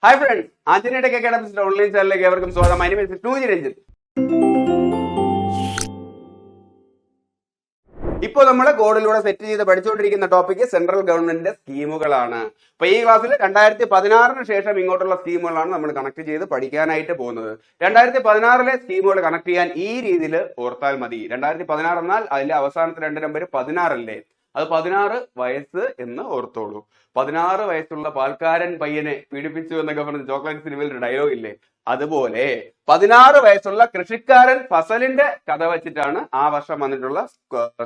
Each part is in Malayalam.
ഹായ് ഫ്രണ്ട്സ്, ആഞ്ജനയുടെ അക്കാഡമിക്സിന്റെ ഓൺലൈൻ ചാനലിലേക്ക് ഏവർക്കും സ്വാഗതം. My name is Nujin Ranjith. ഇപ്പോൾ നമ്മൾ കോഡിലൂടെ സെറ്റ് ചെയ്ത് പഠിച്ചുകൊണ്ടിരിക്കുന്ന ടോപ്പിക് സെൻട്രൽ ഗവൺമെന്റിന്റെ സ്കീമുകളാണ്. അപ്പൊ ഈ ക്ലാസ്സിൽ 2016 ശേഷം ഇങ്ങോട്ടുള്ള സ്കീമുകളാണ് നമ്മൾ കണക്ട് ചെയ്ത് പഠിക്കാനായിട്ട് പോകുന്നത്. 2016 സ്കീമുകൾ കണക്ട് ചെയ്യാൻ ഈ രീതിയിൽ ഓർത്താൽ മതി. 2016 എന്നാൽ അതിന്റെ അവസാനത്തെ രണ്ട് നമ്പർ 16 അല്ലേ? അത് 16 വയസ്സ് എന്ന് ഓർത്തോളൂ. 16 വയസ്സുള്ള പാൽക്കാരൻ പയ്യനെ പീഡിപ്പിച്ചു എന്നൊക്കെ പറഞ്ഞ് ചോക്ലേറ്റ് സിനിമയിൽ ഒരു ഡയലോഗ് ഇല്ലേ? അതുപോലെ 16 വയസ്സുള്ള കൃഷിക്കാരൻ ഫസലിന്റെ കഥ വെച്ചിട്ടാണ് ആ വർഷം വന്നിട്ടുള്ള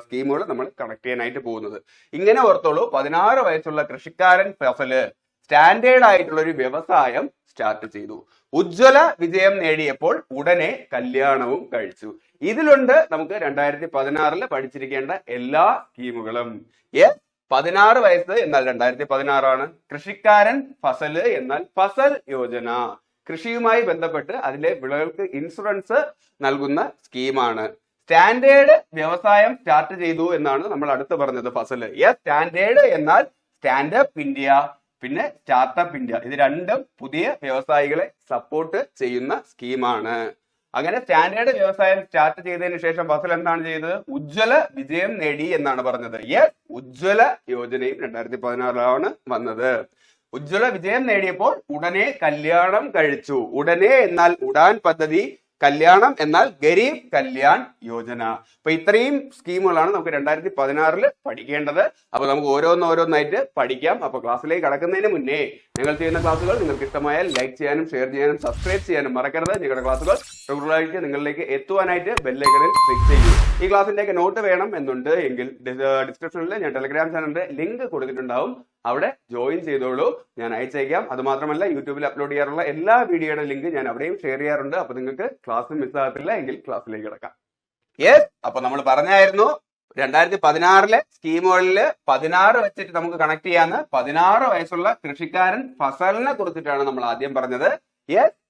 സ്കീമുകൾ നമ്മൾ കണക്ട് ചെയ്യാനായിട്ട് പോകുന്നത്. ഇങ്ങനെ ഓർത്തോളൂ, 16 വയസ്സുള്ള കൃഷിക്കാരൻ ഫസല് സ്റ്റാൻഡേർഡ് ആയിട്ടുള്ള ഒരു വ്യവസായം സ്റ്റാർട്ട് ചെയ്തു. ഉജ്ജ്വല വിജയം നേടിയപ്പോൾ ഉടനെ കല്യാണവും കഴിച്ചു. ഇതിലുണ്ട് നമുക്ക് 2016 പഠിച്ചിരിക്കേണ്ട എല്ലാ സ്കീമുകളും. 16 വയസ്സ് എന്നാൽ 2016 ആണ്. കൃഷിക്കാരൻ ഫസല് എന്നാൽ ഫസൽ യോജന, കൃഷിയുമായി ബന്ധപ്പെട്ട് അതിലെ വിളകൾക്ക് ഇൻഷുറൻസ് നൽകുന്ന സ്കീമാണ്. സ്റ്റാൻഡേർഡ് വ്യവസായം സ്റ്റാർട്ട് ചെയ്തു എന്നാണ് നമ്മൾ അടുത്ത് പറഞ്ഞത്. ഫസല് സ്റ്റാൻഡേർഡ് എന്നാൽ സ്റ്റാൻഡപ്പ് ഇന്ത്യ, പിന്നെ സ്റ്റാർട്ടപ്പ് ഇന്ത്യ. ഇത് രണ്ടും പുതിയ വ്യവസായികളെ സപ്പോർട്ട് ചെയ്യുന്ന സ്കീമാണ്. അങ്ങനെ സ്റ്റാൻഡേർഡ് വ്യവസായം സ്റ്റാർട്ട് ചെയ്തതിനു ശേഷം ഫസൽ എന്താണ് ചെയ്തത്? ഉജ്ജ്വല വിജയം നേടി എന്നാണ് പറഞ്ഞത്. ഉജ്ജ്വല യോജനയും 2016 വന്നത്. ഉജ്ജ്വല വിജയം നേടിയപ്പോൾ ഉടനെ കല്യാണം കഴിച്ചു. ഉടനെ എന്നാൽ ഉഡാൻ പദ്ധതി, കല്യാണം എന്നാൽ ഗരീബ് കല്യാൺ യോജന. അപ്പൊ ഇത്രയും സ്കീമുകളാണ് നമുക്ക് 2016 പഠിക്കേണ്ടത്. അപ്പൊ നമുക്ക് ഓരോന്നായിട്ട് പഠിക്കാം. അപ്പൊ ക്ലാസ്സിലേക്ക് കടക്കുന്നതിന് മുന്നേ ഞങ്ങൾ ചെയ്യുന്ന ക്ലാസ്സുകൾ നിങ്ങൾക്ക് ഇഷ്ടമായാൽ ലൈക്ക് ചെയ്യാനും ഷെയർ ചെയ്യാനും സബ്സ്ക്രൈബ് ചെയ്യാനും മറക്കരുത്. ഞങ്ങളുടെ ക്ലാസ്സുകൾ റെഗുലറായിട്ട് നിങ്ങളിലേക്ക് എത്തുവാനായിട്ട് ബെല്ലൈക്കണിൽ ക്ലിക്ക് ചെയ്യും. ഈ ക്ലാസ്സിലേക്ക് നോട്ട് വേണം എന്നുണ്ട് എങ്കിൽ ഡിസ്ക്രിപ്ഷനിൽ ഞാൻ ടെലഗ്രാം ചാനലിന്റെ ലിങ്ക് കൊടുത്തിട്ടുണ്ടാവും. അവിടെ ജോയിൻ ചെയ്തോളൂ, ഞാൻ അയച്ചേക്കാം. അത് മാത്രമല്ല, യൂട്യൂബിൽ അപ്ലോഡ് ചെയ്യാറുള്ള എല്ലാ വീഡിയോയുടെ ലിങ്ക് ഞാൻ അവിടെയും ഷെയർ ചെയ്യാറുണ്ട്. അപ്പൊ നിങ്ങൾക്ക് ക്ലാസ് മിസ്സാകത്തില്ല എങ്കിൽ ക്ലാസ്സിലേക്ക് കിടക്കാം. അപ്പൊ നമ്മൾ പറഞ്ഞായിരുന്നു 2016 സ്കീമുകളിൽ 16 വെച്ചിട്ട് നമുക്ക് കണക്ട് ചെയ്യാന്ന്. 16 വയസ്സുള്ള കൃഷിക്കാരൻ ഫസലിനെ കുറിച്ചിട്ടാണ് നമ്മൾ ആദ്യം പറഞ്ഞത്.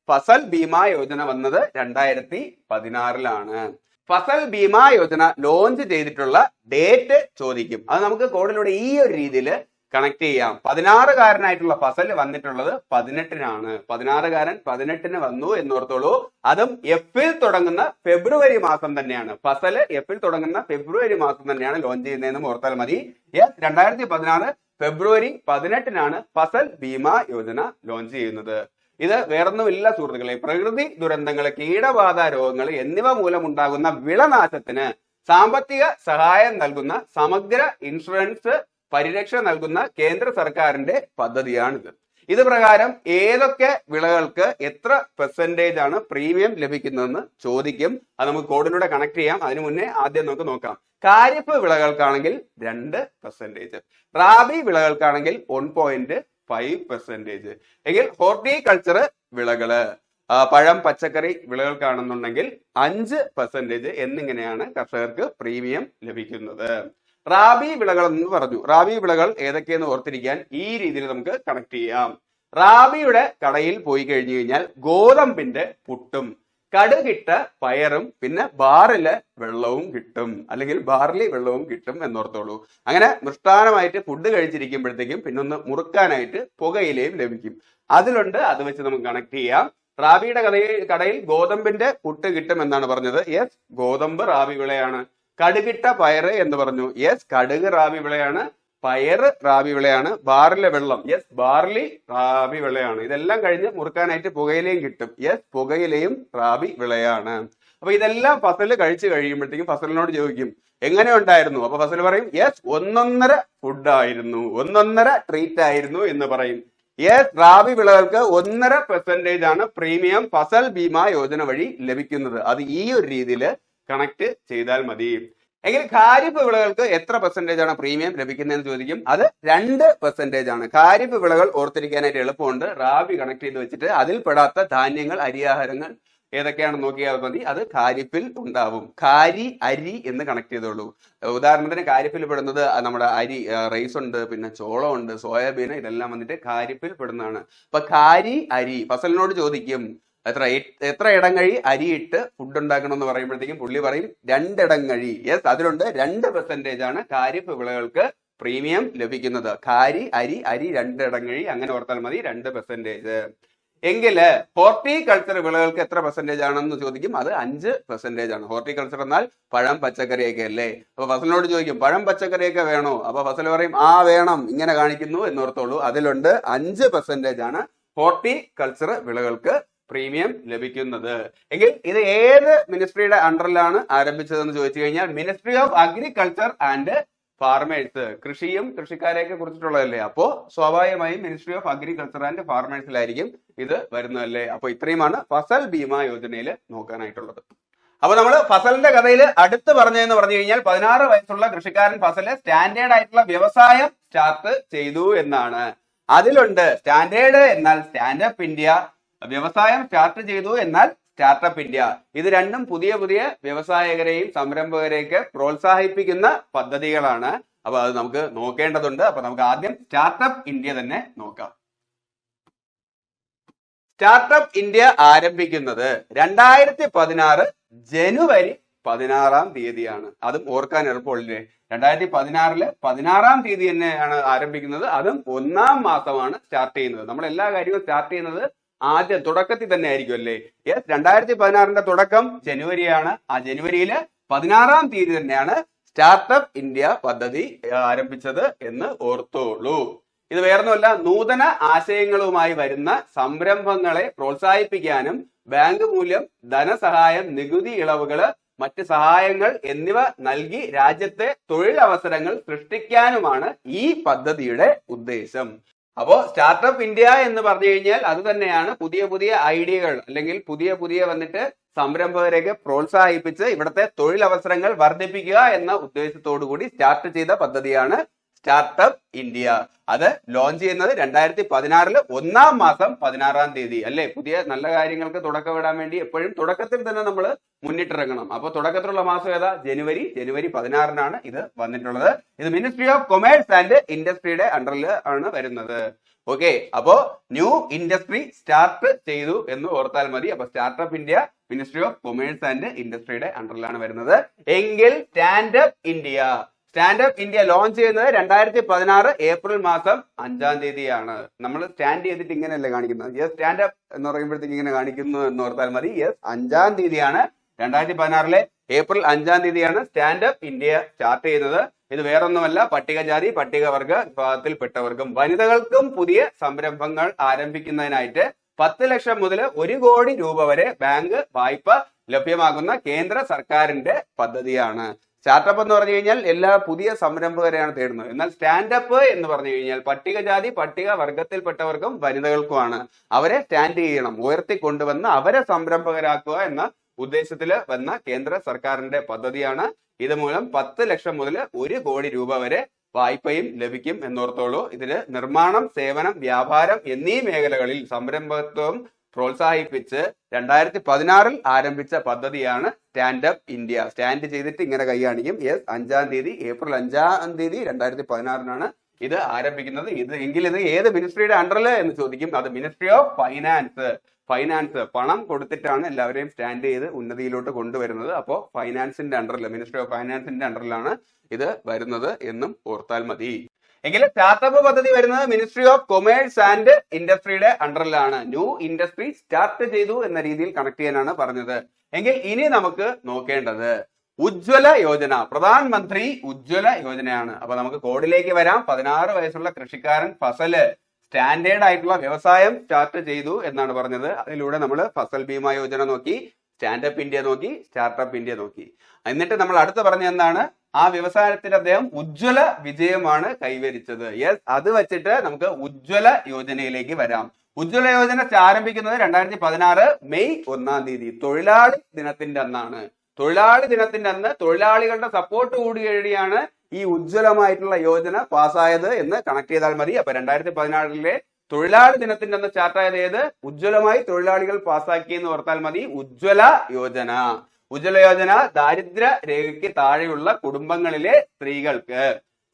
ഫസൽ ബീമാ യോജന വന്നത് 2016 ഫസൽ ബീമാ യോജന ലോഞ്ച് ചെയ്തിട്ടുള്ള ഡേറ്റ് ചോദിക്കും. അത് നമുക്ക് കോഡിലൂടെ ഈ ഒരു രീതിയിൽ കണക്ട് ചെയ്യാം. 16-കാരനായിട്ടുള്ള ഫസൽ വന്നിട്ടുള്ളത് 18-നാണ്. 16-കാരൻ 18-ന് വന്നു എന്നോർത്തോളൂ. അതും എഫിൽ തുടങ്ങുന്ന ഫെബ്രുവരി മാസം തന്നെയാണ്. ഫസൽ എഫിൽ തുടങ്ങുന്ന ഫെബ്രുവരി മാസം തന്നെയാണ് ലോഞ്ച് ചെയ്യുന്നതെന്ന് ഓർത്താൽ മതി. 2016 ഫെബ്രുവരി 18-നാണ് ഫസൽ ബീമാ യോജന ലോഞ്ച് ചെയ്യുന്നത്. ഇത് വേറൊന്നുമില്ല സുഹൃത്തുക്കളെ, പ്രകൃതി ദുരന്തങ്ങൾ, കീടബാധ രോഗങ്ങൾ എന്നിവ മൂലമുണ്ടാകുന്ന വിളനാശത്തിന് സാമ്പത്തിക സഹായം നൽകുന്ന സമഗ്ര ഇൻഷുറൻസ് പരിരക്ഷ നൽകുന്ന കേന്ദ്ര സർക്കാരിന്റെ പദ്ധതിയാണിത്. ഇത് പ്രകാരം ഏതൊക്കെ വിളകൾക്ക് എത്ര പെർസെന്റേജ് ആണ് പ്രീമിയം ലഭിക്കുന്നതെന്ന് ചോദിക്കും. അത് നമുക്ക് കോഡിലൂടെ കണക്ട് ചെയ്യാം. അതിനു മുന്നേ ആദ്യം നമുക്ക് നോക്കാം. ഖാരിഫ് വിളകൾക്കാണെങ്കിൽ 2%, റാബി വിളകൾക്കാണെങ്കിൽ 1.5%, എങ്കിൽ ഹോർട്ടികൾച്ചർ വിളകള്, പഴം പച്ചക്കറി വിളകൾക്കാണെന്നുണ്ടെങ്കിൽ 5% എന്നിങ്ങനെയാണ് കർഷകർക്ക് പ്രീമിയം ലഭിക്കുന്നത്. റാബി വിളകൾ എന്ന് പറഞ്ഞു. റാബി വിളകൾ ഏതൊക്കെയെന്ന് ഓർത്തിരിക്കാൻ ഈ രീതിയിൽ നമുക്ക് കണക്ട് ചെയ്യാം. റാബിയുടെ കടയിൽ പോയി കഴിഞ്ഞു കഴിഞ്ഞാൽ ഗോതമ്പിന്റെ പുട്ടും കടുകിട്ട പയറും പിന്നെ ബാറിലെ വെള്ളവും കിട്ടും, അല്ലെങ്കിൽ ബാർലി വെള്ളവും കിട്ടും എന്നോർത്തോളൂ. അങ്ങനെ മൃഷ്ടാനമായിട്ട് ഫുഡ് കഴിച്ചിരിക്കുമ്പോഴത്തേക്കും പിന്നൊന്ന് മുറുക്കാനായിട്ട് പുകയിലയും ലഭിക്കും. അതിലുണ്ട്, അത് വെച്ച് നമുക്ക് കണക്ട് ചെയ്യാം. റാബിയുടെ കടയിൽ ഗോതമ്പിന്റെ പുട്ട് കിട്ടും എന്നാണ് പറഞ്ഞത്. ഗോതമ്പ് റാബി വിളയാണ്. കടുകിട്ട പയറ് എന്ന് പറഞ്ഞു. കടുക് റാബി വിളയാണ്. പയറ് റാബി വിളയാണ്. ബാറിലെ വെള്ളം, ബാർലി റാബി വിളയാണ്. ഇതെല്ലാം കഴിഞ്ഞ് മുറുക്കാനായിട്ട് പുകയിലയും കിട്ടും. പുകയിലയും റാബി വിളയാണ്. അപ്പൊ ഇതെല്ലാം ഫസല് കഴിച്ചു കഴിയുമ്പോഴത്തേക്കും ഫസലിനോട് ചോദിക്കും എങ്ങനെ ഉണ്ടായിരുന്നു. അപ്പൊ ഫസൽ പറയും ഒന്നൊന്നര ഫുഡായിരുന്നു, ഒന്നൊന്നര ട്രീറ്റ് ആയിരുന്നു എന്ന് പറയും. റാബി വിളകൾക്ക് 1.5% ആണ് പ്രീമിയം ഫസൽ ബീമാ യോജന വഴി ലഭിക്കുന്നത്. അത് ഈ ഒരു രീതിയിൽ കണക്ട് ചെയ്താൽ മതി. എങ്കിൽ ഖാരിഫ് വിളകൾക്ക് എത്ര പെർസെന്റേജ് ആണ് പ്രീമിയം ലഭിക്കുന്നതെന്ന് ചോദിക്കും. അത് 2% ആണ്. ഖാരിഫ് വിളകൾ ഓർത്തിരിക്കാനായിട്ട് എളുപ്പമുണ്ട്. റാബി കണക്ട് ചെയ്ത് വെച്ചിട്ട് അതിൽ പെടാത്ത ധാന്യങ്ങൾ, അരിയാഹാരങ്ങൾ ഏതൊക്കെയാണെന്ന് നോക്കിയാൽ മതി. അത് ഖാരിഫിൽ ഉണ്ടാവും. ഖാരി, അരി എന്ന് കണക്ട് ചെയ്തോളൂ. ഉദാഹരണത്തിന് ഖാരിഫിൽ പെടുന്നത് നമ്മുടെ അരി, റൈസ് ഉണ്ട്, പിന്നെ ചോളം ഉണ്ട്, സോയാബീൻ, ഇതെല്ലാം വന്നിട്ട് ഖാരിഫിൽ പെടുന്നതാണ്. അപ്പൊ ഖാരി, അരി ഫസലിനോട് ചോദിക്കും എത്ര ഇടങ്ങഴി അരിയിട്ട് ഫുഡ് ഉണ്ടാക്കണം എന്ന് പറയുമ്പോഴത്തേക്കും പുള്ളി പറയും 2 ഇടങ്ങഴി. അതിലുണ്ട് 2% ആണ് ഖാരിഫ് വിളകൾക്ക് പ്രീമിയം ലഭിക്കുന്നത്. ഖാരി, അരി 2 ഇടങ്ങഴി, അങ്ങനെ ഓർത്താൽ മതി 2%. എങ്കില് ഹോർട്ടികൾച്ചർ വിളകൾക്ക് എത്ര പെർസെന്റേജ് ആണെന്ന് ചോദിക്കും. അത് 5% ആണ്. ഹോർട്ടികൾച്ചർ എന്നാൽ പഴം പച്ചക്കറിയൊക്കെ അല്ലേ. അപ്പൊ ഫസലിനോട് ചോദിക്കും പഴം പച്ചക്കറിയൊക്കെ വേണോ? അപ്പൊ ഫസൽ പറയും ആ വേണം, ഇങ്ങനെ കാണിക്കുന്നു എന്നോർത്തോളൂ. അതിലുണ്ട് 5% ആണ് ഹോർട്ടികൾച്ചർ വിളകൾക്ക് പ്രീമിയം ലഭിക്കുന്നത്. എങ്കിൽ ഇത് ഏത് മിനിസ്ട്രിയുടെ അണ്ടറിലാണ് ആരംഭിച്ചതെന്ന് ചോദിച്ചു കഴിഞ്ഞാൽ ministry of agriculture and farmers. കൃഷിയും കൃഷിക്കാരെയൊക്കെ കുറിച്ചിട്ടുള്ളതല്ലേ. അപ്പോ സ്വാഭാവികമായും മിനിസ്ട്രി ഓഫ് അഗ്രികൾച്ചർ ആൻഡ് ഫാർമേഴ്സിലായിരിക്കും ഇത് വരുന്നതല്ലേ. അപ്പൊ ഇത്രയുമാണ് ഫസൽ ബീമ യോജനയിൽ നോക്കാനായിട്ടുള്ളത്. അപ്പൊ നമ്മൾ ഫസലിന്റെ കഥയിൽ അടുത്ത് പറഞ്ഞതെന്ന് പറഞ്ഞു കഴിഞ്ഞാൽ 16 വയസ്സുള്ള കൃഷിക്കാരൻ ഫസല് സ്റ്റാൻഡേർഡ് ആയിട്ടുള്ള വ്യവസായം സ്റ്റാർട്ട് ചെയ്തു എന്നാണ്. അതിലുണ്ട് സ്റ്റാൻഡേർഡ് എന്നാൽ സ്റ്റാൻഡപ്പ് ഇന്ത്യ, വ്യവസായം സ്റ്റാർട്ട് ചെയ്തു എന്നാൽ സ്റ്റാർട്ടപ്പ് ഇന്ത്യ. ഇത് രണ്ടും പുതിയ പുതിയ വ്യവസായകരെയും സംരംഭകരെയൊക്കെ പ്രോത്സാഹിപ്പിക്കുന്ന പദ്ധതികളാണ്. അപ്പൊ അത് നമുക്ക് നോക്കേണ്ടതുണ്ട്. അപ്പൊ നമുക്ക് ആദ്യം സ്റ്റാർട്ടപ്പ് ഇന്ത്യ തന്നെ നോക്കാം. സ്റ്റാർട്ടപ്പ് ഇന്ത്യ ആരംഭിക്കുന്നത് 2016 ജനുവരി 16 അതും ഓർക്കാൻ എളുപ്പമുള്ളേ. 2016 16 തീയതി തന്നെയാണ് ആരംഭിക്കുന്നത്. അതും 1-ാം മാസമാണ് സ്റ്റാർട്ട് ചെയ്യുന്നത്. നമ്മൾ എല്ലാ കാര്യവും സ്റ്റാർട്ട് ചെയ്യുന്നത് ആദ്യം തുടക്കത്തിൽ തന്നെ ആയിരിക്കും അല്ലേ. യെസ്, 2016 തുടക്കം ജനുവരിയാണ്. ആ ജനുവരിയില് 16 തീയതി തന്നെയാണ് സ്റ്റാർട്ടപ്പ് ഇന്ത്യ പദ്ധതി ആരംഭിച്ചത് എന്ന് ഓർത്തോളൂ. ഇത് വേറൊന്നുമല്ല, നൂതന ആശയങ്ങളുമായി വരുന്ന സംരംഭങ്ങളെ പ്രോത്സാഹിപ്പിക്കാനും ബാങ്ക് മൂല്യം, ധനസഹായം, നികുതി ഇളവുകള്, മറ്റ് സഹായങ്ങൾ എന്നിവ നൽകി രാജ്യത്തെ തൊഴിലവസരങ്ങൾ സൃഷ്ടിക്കാനുമാണ് ഈ പദ്ധതിയുടെ ഉദ്ദേശം. അപ്പോ സ്റ്റാർട്ടപ്പ് ഇന്ത്യ എന്ന് പറഞ്ഞു കഴിഞ്ഞാൽ അത് തന്നെയാണ് പുതിയ പുതിയ ഐഡിയകൾ അല്ലെങ്കിൽ പുതിയ വന്നിട്ട് സംരംഭകരെയൊക്കെ പ്രോത്സാഹിപ്പിച്ച് ഇവിടുത്തെ തൊഴിലവസരങ്ങൾ വർദ്ധിപ്പിക്കുക എന്ന ഉദ്ദേശത്തോടു കൂടി സ്റ്റാർട്ട് ചെയ്ത പദ്ധതിയാണ് സ്റ്റാർട്ടപ്പ് ഇന്ത്യ. അത് ലോഞ്ച് ചെയ്യുന്നത് 2016 1-ാം മാസം 16 തീയതി അല്ലെ. പുതിയ നല്ല കാര്യങ്ങൾക്ക് തുടക്കമിടാൻ വേണ്ടി എപ്പോഴും തുടക്കത്തിൽ തന്നെ നമ്മൾ മുന്നിട്ടിറങ്ങണം. അപ്പൊ തുടക്കത്തിലുള്ള മാസം ഏതാ? ജനുവരി 16 ഇത് വന്നിട്ടുള്ളത്. ഇത് മിനിസ്ട്രി ഓഫ് കൊമേഴ്സ് ആൻഡ് ഇൻഡസ്ട്രിയുടെ അണ്ടറിൽ ആണ് വരുന്നത്. ഓക്കെ, അപ്പോ ന്യൂ ഇൻഡസ്ട്രി സ്റ്റാർട്ട് ചെയ്തു എന്ന് ഓർത്താൽ മതി. അപ്പൊ startup India ministry of commerce and ഇൻഡസ്ട്രിയുടെ അണ്ടറിലാണ് വരുന്നത്. എങ്കിൽ സ്റ്റാൻഡപ്പ് ഇന്ത്യ ലോഞ്ച് ചെയ്യുന്നത് 2016 ഏപ്രിൽ മാസം 5-ാം തീയതിയാണ്. നമ്മൾ സ്റ്റാൻഡ് ചെയ്തിട്ട് ഇങ്ങനെയല്ലേ കാണിക്കുന്നത്. യെസ്, സ്റ്റാൻഡപ്പ് എന്ന് പറയുമ്പോഴത്തേക്ക് ഇങ്ങനെ കാണിക്കുന്നു എന്ന് ഓർത്താൽ മതി. യെസ്, 5-ാം തീയതിയാണ് 2016 ഏപ്രിൽ 5-ാം തീയതിയാണ് സ്റ്റാൻഡപ്പ് ഇന്ത്യ സ്റ്റാർട്ട് ചെയ്യുന്നത്. ഇത് വേറൊന്നുമല്ല, പട്ടികജാതി പട്ടികവർഗ വിഭാഗത്തിൽപ്പെട്ടവർക്കും വനിതകൾക്കും പുതിയ സംരംഭങ്ങൾ ആരംഭിക്കുന്നതിനായിട്ട് 10 ലക്ഷം മുതൽ 1 കോടി രൂപ വരെ ബാങ്ക് വായ്പ ലഭ്യമാകുന്ന കേന്ദ്ര സർക്കാരിന്റെ പദ്ധതിയാണ്. സ്റ്റാർട്ടപ്പ് എന്ന് പറഞ്ഞു കഴിഞ്ഞാൽ എല്ലാ പുതിയ സംരംഭകരെയാണ് തേടുന്നത്. എന്നാൽ സ്റ്റാൻഡപ്പ് എന്ന് പറഞ്ഞു കഴിഞ്ഞാൽ പട്ടികജാതി പട്ടിക വർഗത്തിൽപ്പെട്ടവർക്കും വനിതകൾക്കുമാണ്. അവരെ സ്റ്റാൻഡ് ചെയ്യണം, ഉയർത്തിക്കൊണ്ടുവന്ന് അവരെ സംരംഭകരാക്കുക എന്ന ഉദ്ദേശത്തില് വന്ന കേന്ദ്ര സർക്കാരിന്റെ പദ്ധതിയാണ്. ഇതുമൂലം 10 ലക്ഷം മുതൽ 1 കോടി രൂപ വരെ വായ്പയും ലഭിക്കും എന്നോർത്തോളൂ. ഇതില് നിർമ്മാണം, സേവനം, വ്യാപാരം എന്നീ മേഖലകളിൽ സംരംഭത്വം പ്രോത്സാഹിപ്പിച്ച് 2016 ആരംഭിച്ച പദ്ധതിയാണ് സ്റ്റാൻഡപ്പ് ഇന്ത്യ. സ്റ്റാൻഡ് ചെയ്തിട്ട് ഇങ്ങനെ കൈ കാണിക്കും. യെസ്, 5-ാം തീയതി ഏപ്രിൽ 5-ാം തീയതി 2016 ഇത് ആരംഭിക്കുന്നത്. എങ്കിൽ ഇത് ഏത് മിനിസ്ട്രിയുടെ അണ്ടറിൽ എന്ന് ചോദിക്കും. അത് മിനിസ്ട്രി ഓഫ് ഫൈനാൻസ് പണം കൊടുത്തിട്ടാണ് എല്ലാവരെയും സ്റ്റാൻഡ് ചെയ്ത് ഉന്നതിയിലോട്ട് കൊണ്ടുവരുന്നത്. അപ്പോൾ ഫൈനാൻസിന്റെ അണ്ടറിൽ, മിനിസ്ട്രി ഓഫ് ഫൈനാൻസിന്റെ അണ്ടറിലാണ് ഇത് വരുന്നത് എന്നും ഓർത്താൽ മതി. എങ്കിൽ സ്റ്റാർട്ടപ്പ് പദ്ധതി വരുന്നത് മിനിസ്ട്രി ഓഫ് കൊമേഴ്സ് ആൻഡ് ഇൻഡസ്ട്രിയുടെ അണ്ടറിലാണ്. ന്യൂ ഇൻഡസ്ട്രി സ്റ്റാർട്ട് ചെയ്തു എന്ന രീതിയിൽ കണക്ട് ചെയ്യാനാണ് പറഞ്ഞത്. എങ്കിൽ ഇനി നമുക്ക് നോക്കേണ്ടത് ഉജ്ജ്വല യോജന, പ്രധാനമന്ത്രി ഉജ്ജ്വല യോജനയാണ്. അപ്പൊ നമുക്ക് കോഡിലേക്ക് വരാം. 16 വയസ്സുള്ള കൃഷിക്കാരൻ ഫസല് സ്റ്റാൻഡേർഡ് ആയിട്ടുള്ള വ്യവസായം സ്റ്റാർട്ട് ചെയ്തു എന്നാണ് പറഞ്ഞത്. അതിലൂടെ നമ്മൾ ഫസൽ ബീമ യോജന നോക്കി, സ്റ്റാൻഡപ്പ് ഇന്ത്യ നോക്കി, സ്റ്റാർട്ടപ്പ് ഇന്ത്യ നോക്കി. എന്നിട്ട് നമ്മൾ അടുത്ത് പറഞ്ഞ എന്താണ്? ആ വ്യവസായത്തിൽ അദ്ദേഹം ഉജ്ജ്വല വിജയമാണ് കൈവരിച്ചത്. യെസ്, അത് വെച്ചിട്ട് നമുക്ക് ഉജ്ജ്വല യോജനയിലേക്ക് വരാം. ഉജ്ജ്വല യോജന ആരംഭിക്കുന്നത് 2016 മെയ് 1-ാം തീയതി തൊഴിലാളി ദിനത്തിന്റെ അന്നാണ്. തൊഴിലാളി ദിനത്തിന്റെ അന്ന് തൊഴിലാളികളുടെ സപ്പോർട്ട് കൂടിയാണ് ഈ ഉജ്ജ്വലമായിട്ടുള്ള യോജന പാസ്സായത് എന്ന് കണക്ട് ചെയ്താൽ മതി. അപ്പൊ 2016 തൊഴിലാളി ദിനത്തിന്റെ അന്ന് സ്റ്റാർട്ടായത് ഏത്? ഉജ്ജ്വലമായി തൊഴിലാളികൾ പാസ്സാക്കി എന്ന് ഓർത്താൽ മതി. ഉജ്ജ്വല യോജന ദാരിദ്ര്യ രേഖയ്ക്ക് താഴെയുള്ള കുടുംബങ്ങളിലെ സ്ത്രീകൾക്ക്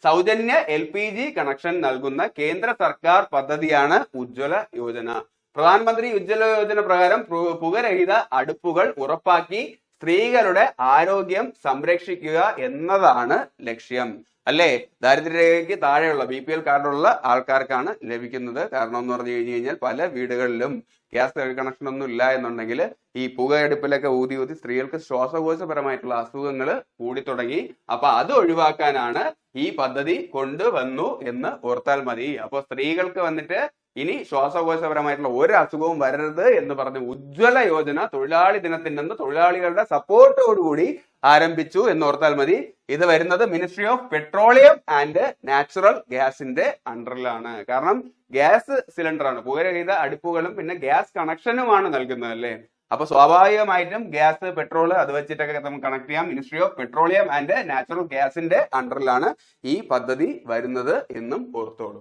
സൗജന്യ LPG കണക്ഷൻ നൽകുന്ന കേന്ദ്ര സർക്കാർ പദ്ധതിയാണ് ഉജ്ജ്വല യോജന. പ്രധാനമന്ത്രി ഉജ്ജ്വല യോജന പ്രകാരം പുകരഹിത അടുപ്പുകൾ ഉറപ്പാക്കി സ്ത്രീകളുടെ ആരോഗ്യം സംരക്ഷിക്കുക എന്നതാണ് ലക്ഷ്യം. അല്ലേ? ദാരിദ്ര്യരേഖയ്ക്ക് താഴെയുള്ള BPL കാർഡുള്ള ആൾക്കാർക്കാണ് ലഭിക്കുന്നത്. കാരണം എന്ന് പറഞ്ഞു കഴിഞ്ഞാൽ പല വീടുകളിലും ഗ്യാസ് കണക്ഷൻ ഒന്നും ഇല്ല എന്നുണ്ടെങ്കിൽ ഈ പുകയെടുപ്പിലൊക്കെ ഊതി സ്ത്രീകൾക്ക് ശ്വാസകോശപരമായിട്ടുള്ള അസുഖങ്ങൾ കൂടി തുടങ്ങി. അപ്പൊ അത് ഒഴിവാക്കാനാണ് ഈ പദ്ധതി കൊണ്ടുവന്നു എന്ന് ഓർത്താൽ മതി. അപ്പൊ സ്ത്രീകൾക്ക് വന്നിട്ട് ഇനി ശ്വാസകോശപരമായിട്ടുള്ള ഒരു അസുഖവും വരരുത് എന്ന് പറഞ്ഞ് ഉജ്ജ്വല യോജന തൊഴിലാളി ദിനത്തിന്റെ അന്ന് തൊഴിലാളികളുടെ സപ്പോർട്ടോടുകൂടി ആരംഭിച്ചു എന്ന് ഓർത്താൽ മതി. ഇത് വരുന്നത് ministry of petroleum and natural ഗ്യാസിന്റെ അണ്ടറിലാണ്. കാരണം ഗ്യാസ് സിലിണ്ടറാണ്, പുകരഹിത അടുപ്പുകളും പിന്നെ ഗ്യാസ് കണക്ഷനുമാണ് നൽകുന്നത് അല്ലേ? അപ്പൊ സ്വാഭാവികമായിട്ടും ഗ്യാസ്, പെട്രോൾ അത് വെച്ചിട്ടൊക്കെ നമുക്ക് കണക്ട് ചെയ്യാം. Ministry of petroleum and natural ഗ്യാസിന്റെ അണ്ടറിലാണ് ഈ പദ്ധതി വരുന്നത് എന്നും ഓർത്തോളൂ.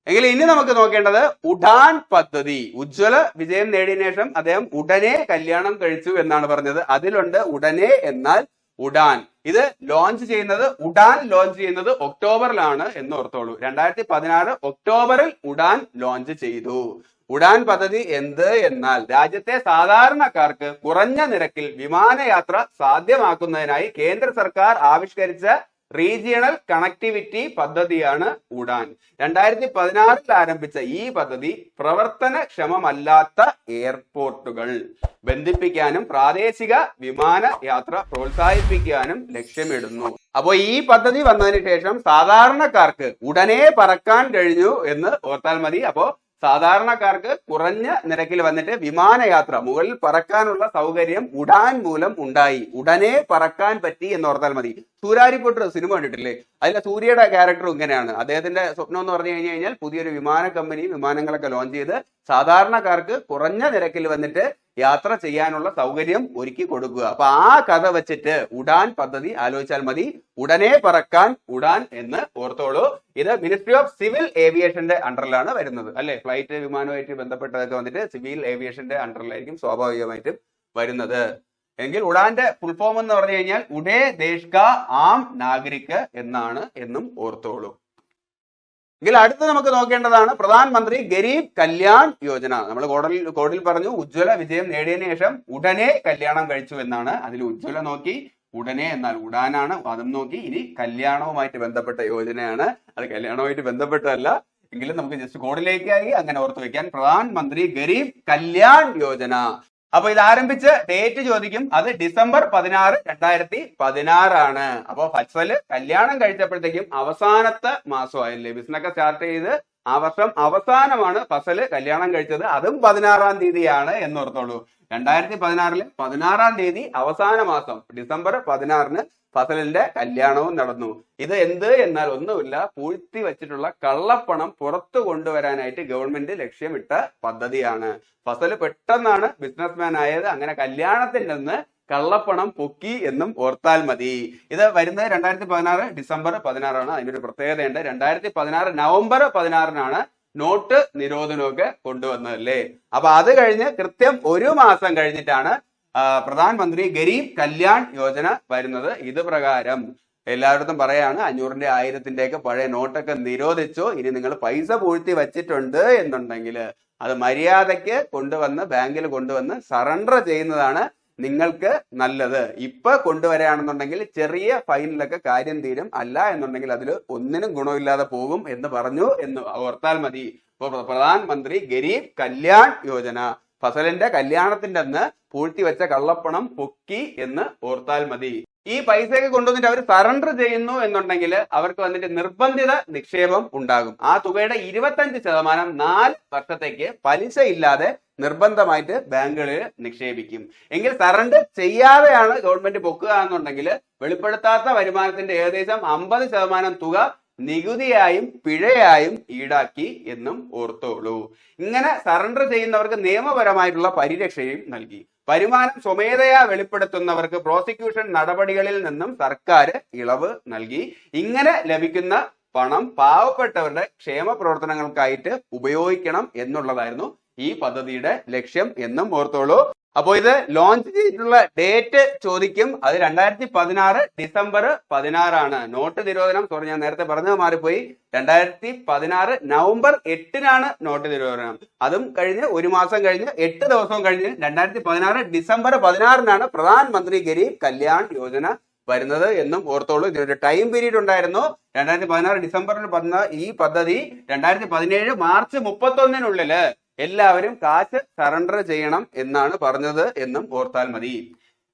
എങ്കിൽ ഇനി നമുക്ക് നോക്കേണ്ടത് ഉഡാൻ പദ്ധതി. ഉജ്ജ്വല വിജയം നേടിയ ശേഷം അദ്ദേഹം ഉടനെ കല്യാണം കഴിച്ചു എന്നാണ് പറഞ്ഞത്. അതിലുണ്ട് ഉടനെ എന്നാൽ ഉഡാൻ. ഇത് ഉഡാൻ ലോഞ്ച് ചെയ്യുന്നത് ഒക്ടോബറിലാണ് എന്ന് ഓർത്തോളൂ. 2016 ഒക്ടോബറിൽ ഉഡാൻ ലോഞ്ച് ചെയ്തു. ഉഡാൻ പദ്ധതി എന്ത് എന്നാൽ രാജ്യത്തെ സാധാരണക്കാർക്ക് കുറഞ്ഞ നിരക്കിൽ വിമാനയാത്ര സാധ്യമാക്കുന്നതിനായി കേന്ദ്ര സർക്കാർ ആവിഷ്കരിച്ച റീജിയണൽ കണക്ടിവിറ്റി പദ്ധതിയാണ് ഉഡാൻ. 2016 ആരംഭിച്ച ഈ പദ്ധതി പ്രവർത്തനക്ഷമമല്ലാത്ത എയർപോർട്ടുകൾ ബന്ധിപ്പിക്കാനും പ്രാദേശിക വിമാന യാത്ര പ്രോത്സാഹിപ്പിക്കാനും ലക്ഷ്യമിടുന്നു. അപ്പോൾ ഈ പദ്ധതി വന്നതിന് ശേഷം സാധാരണക്കാർക്ക് ഉടനെ പറക്കാൻ കഴിഞ്ഞു എന്ന് ഓർത്താൽ മതി. അപ്പോ സാധാരണക്കാർക്ക് കുറഞ്ഞ നിരക്കിൽ വന്നിട്ട് വിമാനയാത്ര, മുകളിൽ പറക്കാനുള്ള സൗകര്യം ഉഡാൻ മൂലം ഉണ്ടായി. ഉടനെ പറക്കാൻ പറ്റി എന്ന് ഓർത്താൽ മതി. സൂര്യാരിപ്പൊട്ട് സിനിമ കണ്ടിട്ടില്ലേ? അതിലെ സൂര്യയുടെ ക്യാരക്ടർ ഇങ്ങനെയാണ്. അദ്ദേഹത്തിന്റെ സ്വപ്നം എന്ന് പറഞ്ഞു കഴിഞ്ഞാൽ പുതിയൊരു വിമാന കമ്പനി വിമാനങ്ങളൊക്കെ ലോഞ്ച് ചെയ്ത് സാധാരണക്കാർക്ക് കുറഞ്ഞ നിരക്കിൽ വന്നിട്ട് യാത്ര ചെയ്യാനുള്ള സൗകര്യം ഒരുക്കി കൊടുക്കുക. അപ്പൊ ആ കഥ വെച്ചിട്ട് ഉഡാൻ പദ്ധതി ആലോചിച്ചാൽ മതി. ഉടനെ പറക്കാൻ ഉഡാൻ എന്ന് ഓർത്തോളൂ. ഇത് മിനിസ്ട്രി ഓഫ് സിവിൽ ഏവിയേഷന്റെ അണ്ടറിലാണ് വരുന്നത് അല്ലെ? ഫ്ലൈറ്റ്, വിമാനവുമായിട്ട് ബന്ധപ്പെട്ടതൊക്കെ വന്നിട്ട് സിവിൽ ഏവിയേഷന്റെ അണ്ടറിലായിരിക്കും സ്വാഭാവികമായിട്ടും വരുന്നത്. എങ്കിൽ ഉഡാന്റെ ഫുൾ ഫോം എന്ന് പറഞ്ഞു കഴിഞ്ഞാൽ ഉഡേ ദേശ് കാ ആം നാഗരിക് എന്നാണ് എന്നും ഓർത്തോളൂ. എങ്കിൽ അടുത്ത് നമുക്ക് നോക്കേണ്ടതാണ് പ്രധാനമന്ത്രി ഗരീബ് കല്യാൺ യോജന. നമ്മൾ കോഡിൽ പറഞ്ഞു ഉജ്ജ്വല വിജയം നേടിയതിനു ശേഷം ഉടനെ കല്യാണം കഴിച്ചു എന്നാണ്. അതിൽ ഉജ്ജ്വല നോക്കി, ഉടനെ എന്നാൽ ഉഡാനാണ്, അതും നോക്കി. ഇനി കല്യാണവുമായിട്ട് ബന്ധപ്പെട്ട യോജനയാണ്. അത് കല്യാണവുമായിട്ട് ബന്ധപ്പെട്ടതല്ല എങ്കിലും നമുക്ക് ജസ്റ്റ് കോഡിലേക്കായി അങ്ങനെ ഓർത്തു വെക്കാൻ. പ്രധാനമന്ത്രി ഗരീബ് കല്യാൺ യോജന. അപ്പൊ ഇത് ആരംഭിച്ച് ഡേറ്റ് ചോദിക്കും. അത് ഡിസംബർ 16, 2016 ആണ്. അപ്പൊ ഫസല് കല്യാണം കഴിച്ചപ്പോഴത്തേക്കും അവസാനത്തെ മാസമായില്ലേ? ബിസിനസ് സ്റ്റാർട്ട് ചെയ്ത് ആ വർഷം അവസാനമാണ് ഫസല് കല്യാണം കഴിച്ചത്. അതും 16-ാം തീയതിയാണ് എന്നോർത്തോളൂ. 2016 16-ാം തീയതി അവസാന മാസം ഡിസംബർ 16-ന് ഫസലിന്റെ കല്യാണവും നടന്നു. ഇത് എന്ത് എന്നാൽ ഒന്നുമില്ല, പൂഴ്ത്തി വെച്ചിട്ടുള്ള കള്ളപ്പണം പുറത്തു കൊണ്ടുവരാനായിട്ട് ഗവൺമെന്റ് ലക്ഷ്യമിട്ട പദ്ധതിയാണ്. ഫസല് പെട്ടെന്നാണ് ബിസിനസ്മാൻ ആയത്. അങ്ങനെ കല്യാണത്തിന്റെ അന്ന് കള്ളപ്പണം പൊക്കി എന്നും ഓർത്താൽ മതി. ഇത് വരുന്നത് 2016 ഡിസംബർ 16 ആണ്. അതിനൊരു പ്രത്യേകതയുണ്ട്. 2016 നവംബർ 16-നാണ് നോട്ട് നിരോധനമൊക്കെ കൊണ്ടുവന്നതല്ലേ? അപ്പൊ അത് കഴിഞ്ഞ് കൃത്യം ഒരു മാസം കഴിഞ്ഞിട്ടാണ് പ്രധാനമന്ത്രി ഗരീബ് കല്യാൺ യോജന വരുന്നത്. ഇത് പ്രകാരം എല്ലായിടത്തും പറയാണ് 500-ന്റെ 1000-ന്റെ ഒക്കെ പഴയ നോട്ടൊക്കെ നിരോധിച്ചു. ഇനി നിങ്ങൾ പൈസ പൂഴ്ത്തി വച്ചിട്ടുണ്ട് എന്നുണ്ടെങ്കിൽ അത് മര്യാദയ്ക്ക് കൊണ്ടുവന്ന് ബാങ്കിൽ കൊണ്ടുവന്ന് സറണ്ടർ ചെയ്യുന്നതാണ് നിങ്ങൾക്ക് നല്ലത്. ഇപ്പൊ കൊണ്ടുവരികയാണെന്നുണ്ടെങ്കിൽ ചെറിയ ഫൈനിലൊക്കെ കാര്യം തീരും. അല്ല എന്നുണ്ടെങ്കിൽ അതിൽ ഒന്നിനും ഗുണമില്ലാതെ പോകും എന്ന് പറഞ്ഞു എന്ന് ഓർത്താൽ മതി. ഇപ്പൊ പ്രധാനമന്ത്രി ഗരീബ് കല്യാൺ യോജന ഫസലിന്റെ കല്യാണത്തിന്റെ അന്ന് പൂഴ്ത്തി വെച്ച കള്ളപ്പണം പൊക്കി എന്ന് ഓർത്താൽ മതി. ഈ പൈസയൊക്കെ കൊണ്ടുവന്നിട്ട് അവർ സറണ്ടർ ചെയ്യുന്നു എന്നുണ്ടെങ്കിൽ അവർക്ക് വന്നിട്ട് നിർബന്ധിത നിക്ഷേപം ഉണ്ടാകും. ആ തുകയുടെ 25% 4 വർഷത്തേക്ക് പലിശ ഇല്ലാതെ നിർബന്ധമായിട്ട് ബാങ്കുകളിൽ നിക്ഷേപിക്കും. എങ്കിൽ സറണ്ടർ ചെയ്യാതെയാണ് ഗവൺമെന്റ് പൊക്കുക എന്നുണ്ടെങ്കിൽ വെളിപ്പെടുത്താത്ത വരുമാനത്തിന്റെ ഏകദേശം 50% തുക നികുതിയായും പിഴയായും ഈടാക്കി എന്നും ഓർത്തോളൂ. ഇങ്ങനെ സറണ്ടർ ചെയ്യുന്നവർക്ക് നിയമപരമായിട്ടുള്ള പരിരക്ഷയും നൽകി. വരുമാനം സ്വമേധയാ വെളിപ്പെടുത്തുന്നവർക്ക് പ്രോസിക്യൂഷൻ നടപടികളിൽ നിന്നും സർക്കാർ ഇളവ് നൽകി. ഇങ്ങനെ ലഭിക്കുന്ന പണം പാവപ്പെട്ടവരുടെ ക്ഷേമ പ്രവർത്തനങ്ങൾക്കായിട്ട് ഉപയോഗിക്കണം എന്നുള്ളതായിരുന്നു ഈ പദ്ധതിയുടെ ലക്ഷ്യം എന്നും ഓർത്തോളൂ. അപ്പോ ഇത് ലോഞ്ച് ചെയ്തിട്ടുള്ള ഡേറ്റ് ചോദിക്കും. അത് 2016 ഡിസംബർ 16 ആണ്. നോട്ട് നിരോധനം ഞാൻ നേരത്തെ പറഞ്ഞത് മാറിപ്പോയി. 2016 നവംബർ 8-നാണ് നോട്ട് നിരോധനം. അതും കഴിഞ്ഞ് ഒരു മാസം കഴിഞ്ഞ് 8 ദിവസവും കഴിഞ്ഞ് 2016 ഡിസംബർ 16-നാണ് പ്രധാനമന്ത്രി ഗരീബ് കല്യാൺ യോജന വരുന്നത് എന്നും ഓർത്തോളൂ. ഇതിനൊരു ടൈം പീരീഡ് ഉണ്ടായിരുന്നു. 2016 ഡിസംബറിൽ വന്ന ഈ പദ്ധതി 2017 മാർച്ച് 31 എല്ലാവരും കാശ് സറണ്ടർ ചെയ്യണം എന്നാണ് പറഞ്ഞത് എന്നും ഓർത്താൽ മതി.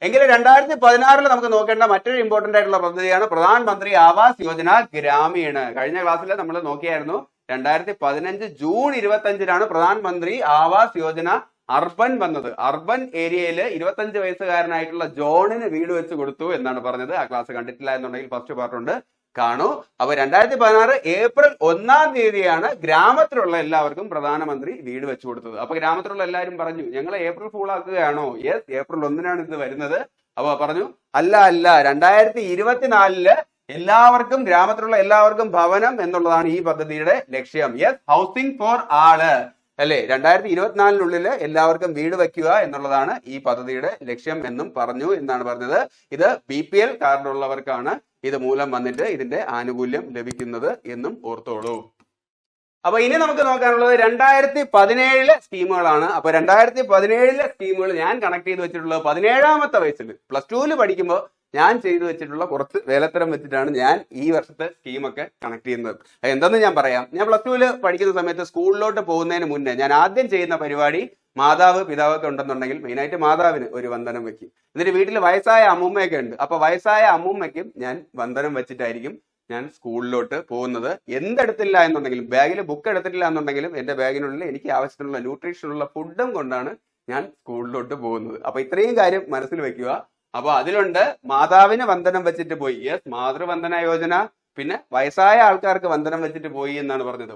എങ്കിലും 2016 നമുക്ക് നോക്കേണ്ട മറ്റൊരു ഇമ്പോർട്ടന്റ് ആയിട്ടുള്ള പദ്ധതിയാണ് പ്രധാനമന്ത്രി ആവാസ് യോജന ഗ്രാമീണ്. കഴിഞ്ഞ ക്ലാസ്സിൽ നമ്മൾ നോക്കിയായിരുന്നു 2015 ജൂൺ 25 പ്രധാനമന്ത്രി ആവാസ് യോജന അർബൻ വന്നത്. അർബൻ ഏരിയയിൽ 25 വയസ്സുകാരനായിട്ടുള്ള ജോണിന് വീട് വെച്ച് കൊടുത്തു എന്നാണ് പറഞ്ഞത്. ആ ക്ലാസ് കണ്ടിട്ടില്ല എന്നുണ്ടെങ്കിൽ ഫസ്റ്റ് പാർട്ടുണ്ട് കാണൂ. അപ്പൊ 2016 ഏപ്രിൽ 1 ഗ്രാമത്തിലുള്ള എല്ലാവർക്കും പ്രധാനമന്ത്രി വീട് വെച്ചു കൊടുത്തത്. അപ്പൊ ഗ്രാമത്തിലുള്ള എല്ലാവരും പറഞ്ഞു, ഞങ്ങൾ ഏപ്രിൽ ഫൂൾ ആക്കുകയാണോ? യെസ്, ഏപ്രിൽ 1 ഇത് വരുന്നത്. അപ്പൊ പറഞ്ഞു അല്ല 2024 എല്ലാവർക്കും, ഗ്രാമത്തിലുള്ള എല്ലാവർക്കും ഭവനം എന്നുള്ളതാണ് ഈ പദ്ധതിയുടെ ലക്ഷ്യം. യെസ്, ഹൗസിംഗ് ഫോർ ആള് അല്ലെ, 2024 എല്ലാവർക്കും വീട് വയ്ക്കുക എന്നുള്ളതാണ് ഈ പദ്ധതിയുടെ ലക്ഷ്യം എന്നും പറഞ്ഞു എന്നാണ് പറഞ്ഞത്. ഇത് BPL കാർഡുള്ളവർക്കാണ് ഇത് മൂലം വന്നിട്ട് ഇതിന്റെ ആനുകൂല്യം ലഭിക്കുന്നത് എന്നും ഓർത്തോളൂ. അപ്പൊ ഇനി നമുക്ക് നോക്കാനുള്ളത് 2017 സ്കീമുകളാണ്. അപ്പൊ 2017 സ്കീമുകൾ ഞാൻ കണക്ട് ചെയ്ത് വെച്ചിട്ടുള്ളത് 17ാമത്തെ വയസ്സിൽ +2 പഠിക്കുമ്പോൾ ഞാൻ ചെയ്തു വെച്ചിട്ടുള്ള കുറച്ച് വേലത്തരം വെച്ചിട്ടാണ് ഞാൻ ഈ വർഷത്തെ സ്കീമൊക്കെ കണക്ട് ചെയ്യുന്നത്. എന്തെന്ന് ഞാൻ പറയാം. ഞാൻ +2 പഠിക്കുന്ന സമയത്ത് സ്കൂളിലോട്ട് പോകുന്നതിന് മുന്നേ ഞാൻ ആദ്യം ചെയ്യുന്ന പരിപാടി, മാതാവ് പിതാവൊക്കെ ഉണ്ടെന്നുണ്ടെങ്കിൽ മെയിനായിട്ട് മാതാവിന് ഒരു വന്ദനം വെക്കും. എന്നിട്ട് വീട്ടിൽ വയസ്സായ അമ്മൂമ്മയൊക്കെ ഉണ്ട്. അപ്പൊ വയസ്സായ അമ്മൂമ്മയ്ക്കും ഞാൻ വന്ദനം വെച്ചിട്ടായിരിക്കും ഞാൻ സ്കൂളിലോട്ട് പോകുന്നത്. എന്തെടുത്തില്ല എന്നുണ്ടെങ്കിലും, ബാഗിൽ ബുക്ക് എടുത്തിട്ടില്ല എന്നുണ്ടെങ്കിലും എന്റെ ബാഗിനുള്ളിൽ എനിക്ക് ആവശ്യത്തിനുള്ള ന്യൂട്രീഷനുള്ള ഫുഡും കൊണ്ടാണ് ഞാൻ സ്കൂളിലോട്ട് പോകുന്നത്. അപ്പൊ ഇത്രയും കാര്യം മനസ്സിൽ വെക്കുക. അപ്പൊ അതിലുണ്ട് മാതാവിന് വന്ദനം വെച്ചിട്ട് പോയി. യെസ്, മാതൃവന്ദന യോജന. പിന്നെ വയസ്സായ ആൾക്കാർക്ക് വന്ദനം വെച്ചിട്ട് പോയി എന്നാണ് പറഞ്ഞത്.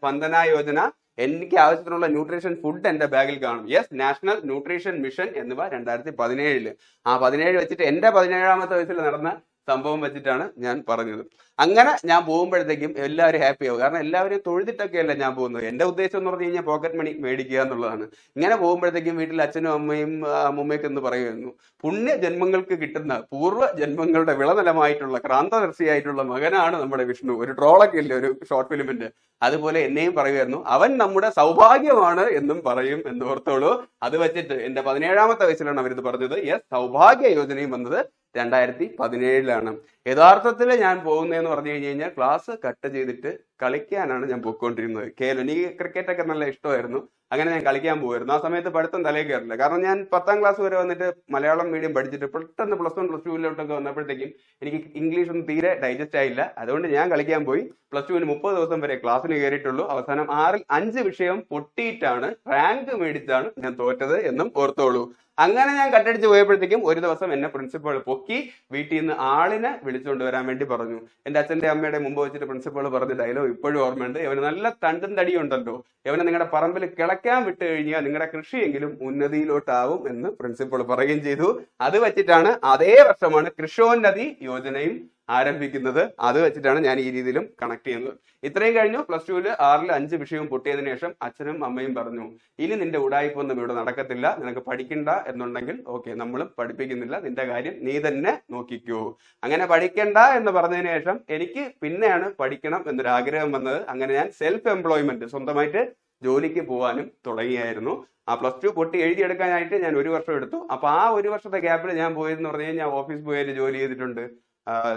വന്ദന യോജന. എനിക്ക് ആവശ്യത്തിനുള്ള ന്യൂട്രീഷൻ ഫുഡ് എന്റെ ബാഗിൽ കാണും. യെസ്, നാഷണൽ ന്യൂട്രീഷൻ മിഷൻ എന്നിവ 2017 ആ 17 വെച്ചിട്ട് എന്റെ 17ാമത്തെ വയസ്സിൽ നടന്ന സംഭവം വെച്ചിട്ടാണ് ഞാൻ പറഞ്ഞത്. അങ്ങനെ ഞാൻ പോകുമ്പോഴത്തേക്കും എല്ലാവരും ഹാപ്പി ആവും. കാരണം എല്ലാവരും തൊഴുതിട്ടൊക്കെയല്ല ഞാൻ പോകുന്നത്. എന്റെ ഉദ്ദേശം എന്ന് പറഞ്ഞു കഴിഞ്ഞാൽ പോക്കറ്റ് മണി മേടിക്കുക എന്നുള്ളതാണ്. ഇങ്ങനെ പോകുമ്പോഴത്തേക്കും വീട്ടിൽ അച്ഛനും അമ്മയും അമ്മൂമ്മയൊക്കെ എന്ന് പറയുമായിരുന്നു, പുണ്യ ജന്മങ്ങൾക്ക് കിട്ടുന്ന പൂർവ്വ ജന്മങ്ങളുടെ വിളനിലമായിട്ടുള്ള ക്രാന്തദർശിയായിട്ടുള്ള മകനാണ് നമ്മുടെ വിഷ്ണു. ഒരു ട്രോളൊക്കെ ഇല്ലേ ഒരു ഷോർട്ട് ഫിലിമിന്റെ, അതുപോലെ എന്നെയും പറയുമായിരുന്നു, അവൻ നമ്മുടെ സൗഭാഗ്യമാണ് എന്നും പറയും എന്ന് ഓർത്തോളൂ. അത് വെച്ചിട്ട് എന്റെ 17ാമത്തെ വയസ്സിലാണ് അവരിത് പറഞ്ഞത്. യെസ്, സൗഭാഗ്യ യോജനയും വന്നത് 2017 യഥാർത്ഥത്തിൽ ഞാൻ പോകുന്നതെന്ന് പറഞ്ഞു കഴിഞ്ഞാൽ ക്ലാസ് കട്ട് ചെയ്തിട്ട് കളിക്കാനാണ് ഞാൻ പോയിക്കൊണ്ടിരുന്നത്. എനിക്ക് ക്രിക്കറ്റ് ഒക്കെ നല്ല ഇഷ്ടമായിരുന്നു. അങ്ങനെ ഞാൻ കളിക്കാൻ പോകുമായിരുന്നു. ആ സമയത്ത് പഠിത്തം തലയിൽ കയറില്ല. കാരണം ഞാൻ 10ാം ക്ലാസ് വരെ വന്നിട്ട് മലയാളം മീഡിയം പഠിച്ചിട്ട് പെട്ടെന്ന് +1 +2 വന്നപ്പോഴത്തേക്കും എനിക്ക് ഇംഗ്ലീഷ് ഒന്നും തീരെ ഡൈജസ്റ്റ് ആയില്ല. അതുകൊണ്ട് ഞാൻ കളിക്കാൻ പോയി. +2 30 ദിവസം വരെ ക്ലാസ്സിന് കയറിയിട്ടുള്ളൂ. അവസാനം 6ൽ 5 വിഷയം പൊട്ടിയിട്ടാണ്, റാങ്ക് മേടിച്ചാണ് ഞാൻ തോറ്റത് എന്നും ഓർത്തോളൂ. അങ്ങനെ ഞാൻ കട്ടടിച്ച് പോയപ്പോഴത്തേക്കും ഒരു ദിവസം എന്നെ പ്രിൻസിപ്പൾ പൊക്കി വീട്ടിൽ നിന്ന് ആളിനെ വിളിച്ചുകൊണ്ട് വരാൻ വേണ്ടി പറഞ്ഞു. എന്റെ അച്ഛന്റെ അമ്മയുടെ മുമ്പ് വെച്ചിട്ട് പ്രിൻസിപ്പൾ പറഞ്ഞ ഡയലോഗ് ഇപ്പോഴും ഓർമ്മയുണ്ട്. ഇവന് നല്ല തണ്ടും തടിയുണ്ടല്ലോ, ഇവനെ നിങ്ങളുടെ പറമ്പിൽ കിളയ്ക്കാൻ വിട്ട് കഴിഞ്ഞാൽ നിങ്ങളുടെ കൃഷിയെങ്കിലും ഉന്നതിയിലോട്ടാവും എന്ന് പ്രിൻസിപ്പൾ പറയുകയും ചെയ്തു. അത് വെച്ചിട്ടാണ്, അതേ വർഷമാണ് കൃഷോന്നതി യോജനയും ആരംഭിക്കുന്നത്. അത് വെച്ചിട്ടാണ് ഞാൻ ഈ രീതിയിലും കണക്ട് ചെയ്യുന്നത്. ഇത്രയും കഴിഞ്ഞു. +2 6ൽ 5 വിഷയവും പൊട്ടിയതിനു ശേഷം അച്ഛനും അമ്മയും പറഞ്ഞു, ഇനി നിന്റെ ഉടായ്പൊന്നും ഇവിടെ നടക്കത്തില്ല, നിനക്ക് പഠിക്കണ്ട എന്നുണ്ടെങ്കിൽ ഓക്കെ, നമ്മളും പഠിപ്പിക്കുന്നില്ല, നിന്റെ കാര്യം നീ തന്നെ നോക്കിക്കോ. അങ്ങനെ പഠിക്കണ്ട എന്ന് പറഞ്ഞതിന് ശേഷം എനിക്ക് പിന്നെയാണ് പഠിക്കണം എന്നൊരു ആഗ്രഹം വന്നത്. അങ്ങനെ ഞാൻ സെൽഫ് എംപ്ലോയ്മെന്റ്, സ്വന്തമായിട്ട് ജോലിക്ക് പോകാനും തുടങ്ങിയായിരുന്നു. ആ +2 പൊട്ടി എഴുതിയെടുക്കാനായിട്ട് ഞാൻ 1 വർഷം എടുത്തു. അപ്പൊ ആ 1 വർഷത്തെ ഗ്യാപ്പിൽ ഞാൻ പോയെന്ന് പറഞ്ഞു കഴിഞ്ഞാൽ ഓഫീസ് പോയായിട്ട് ജോലി ചെയ്തിട്ടുണ്ട്,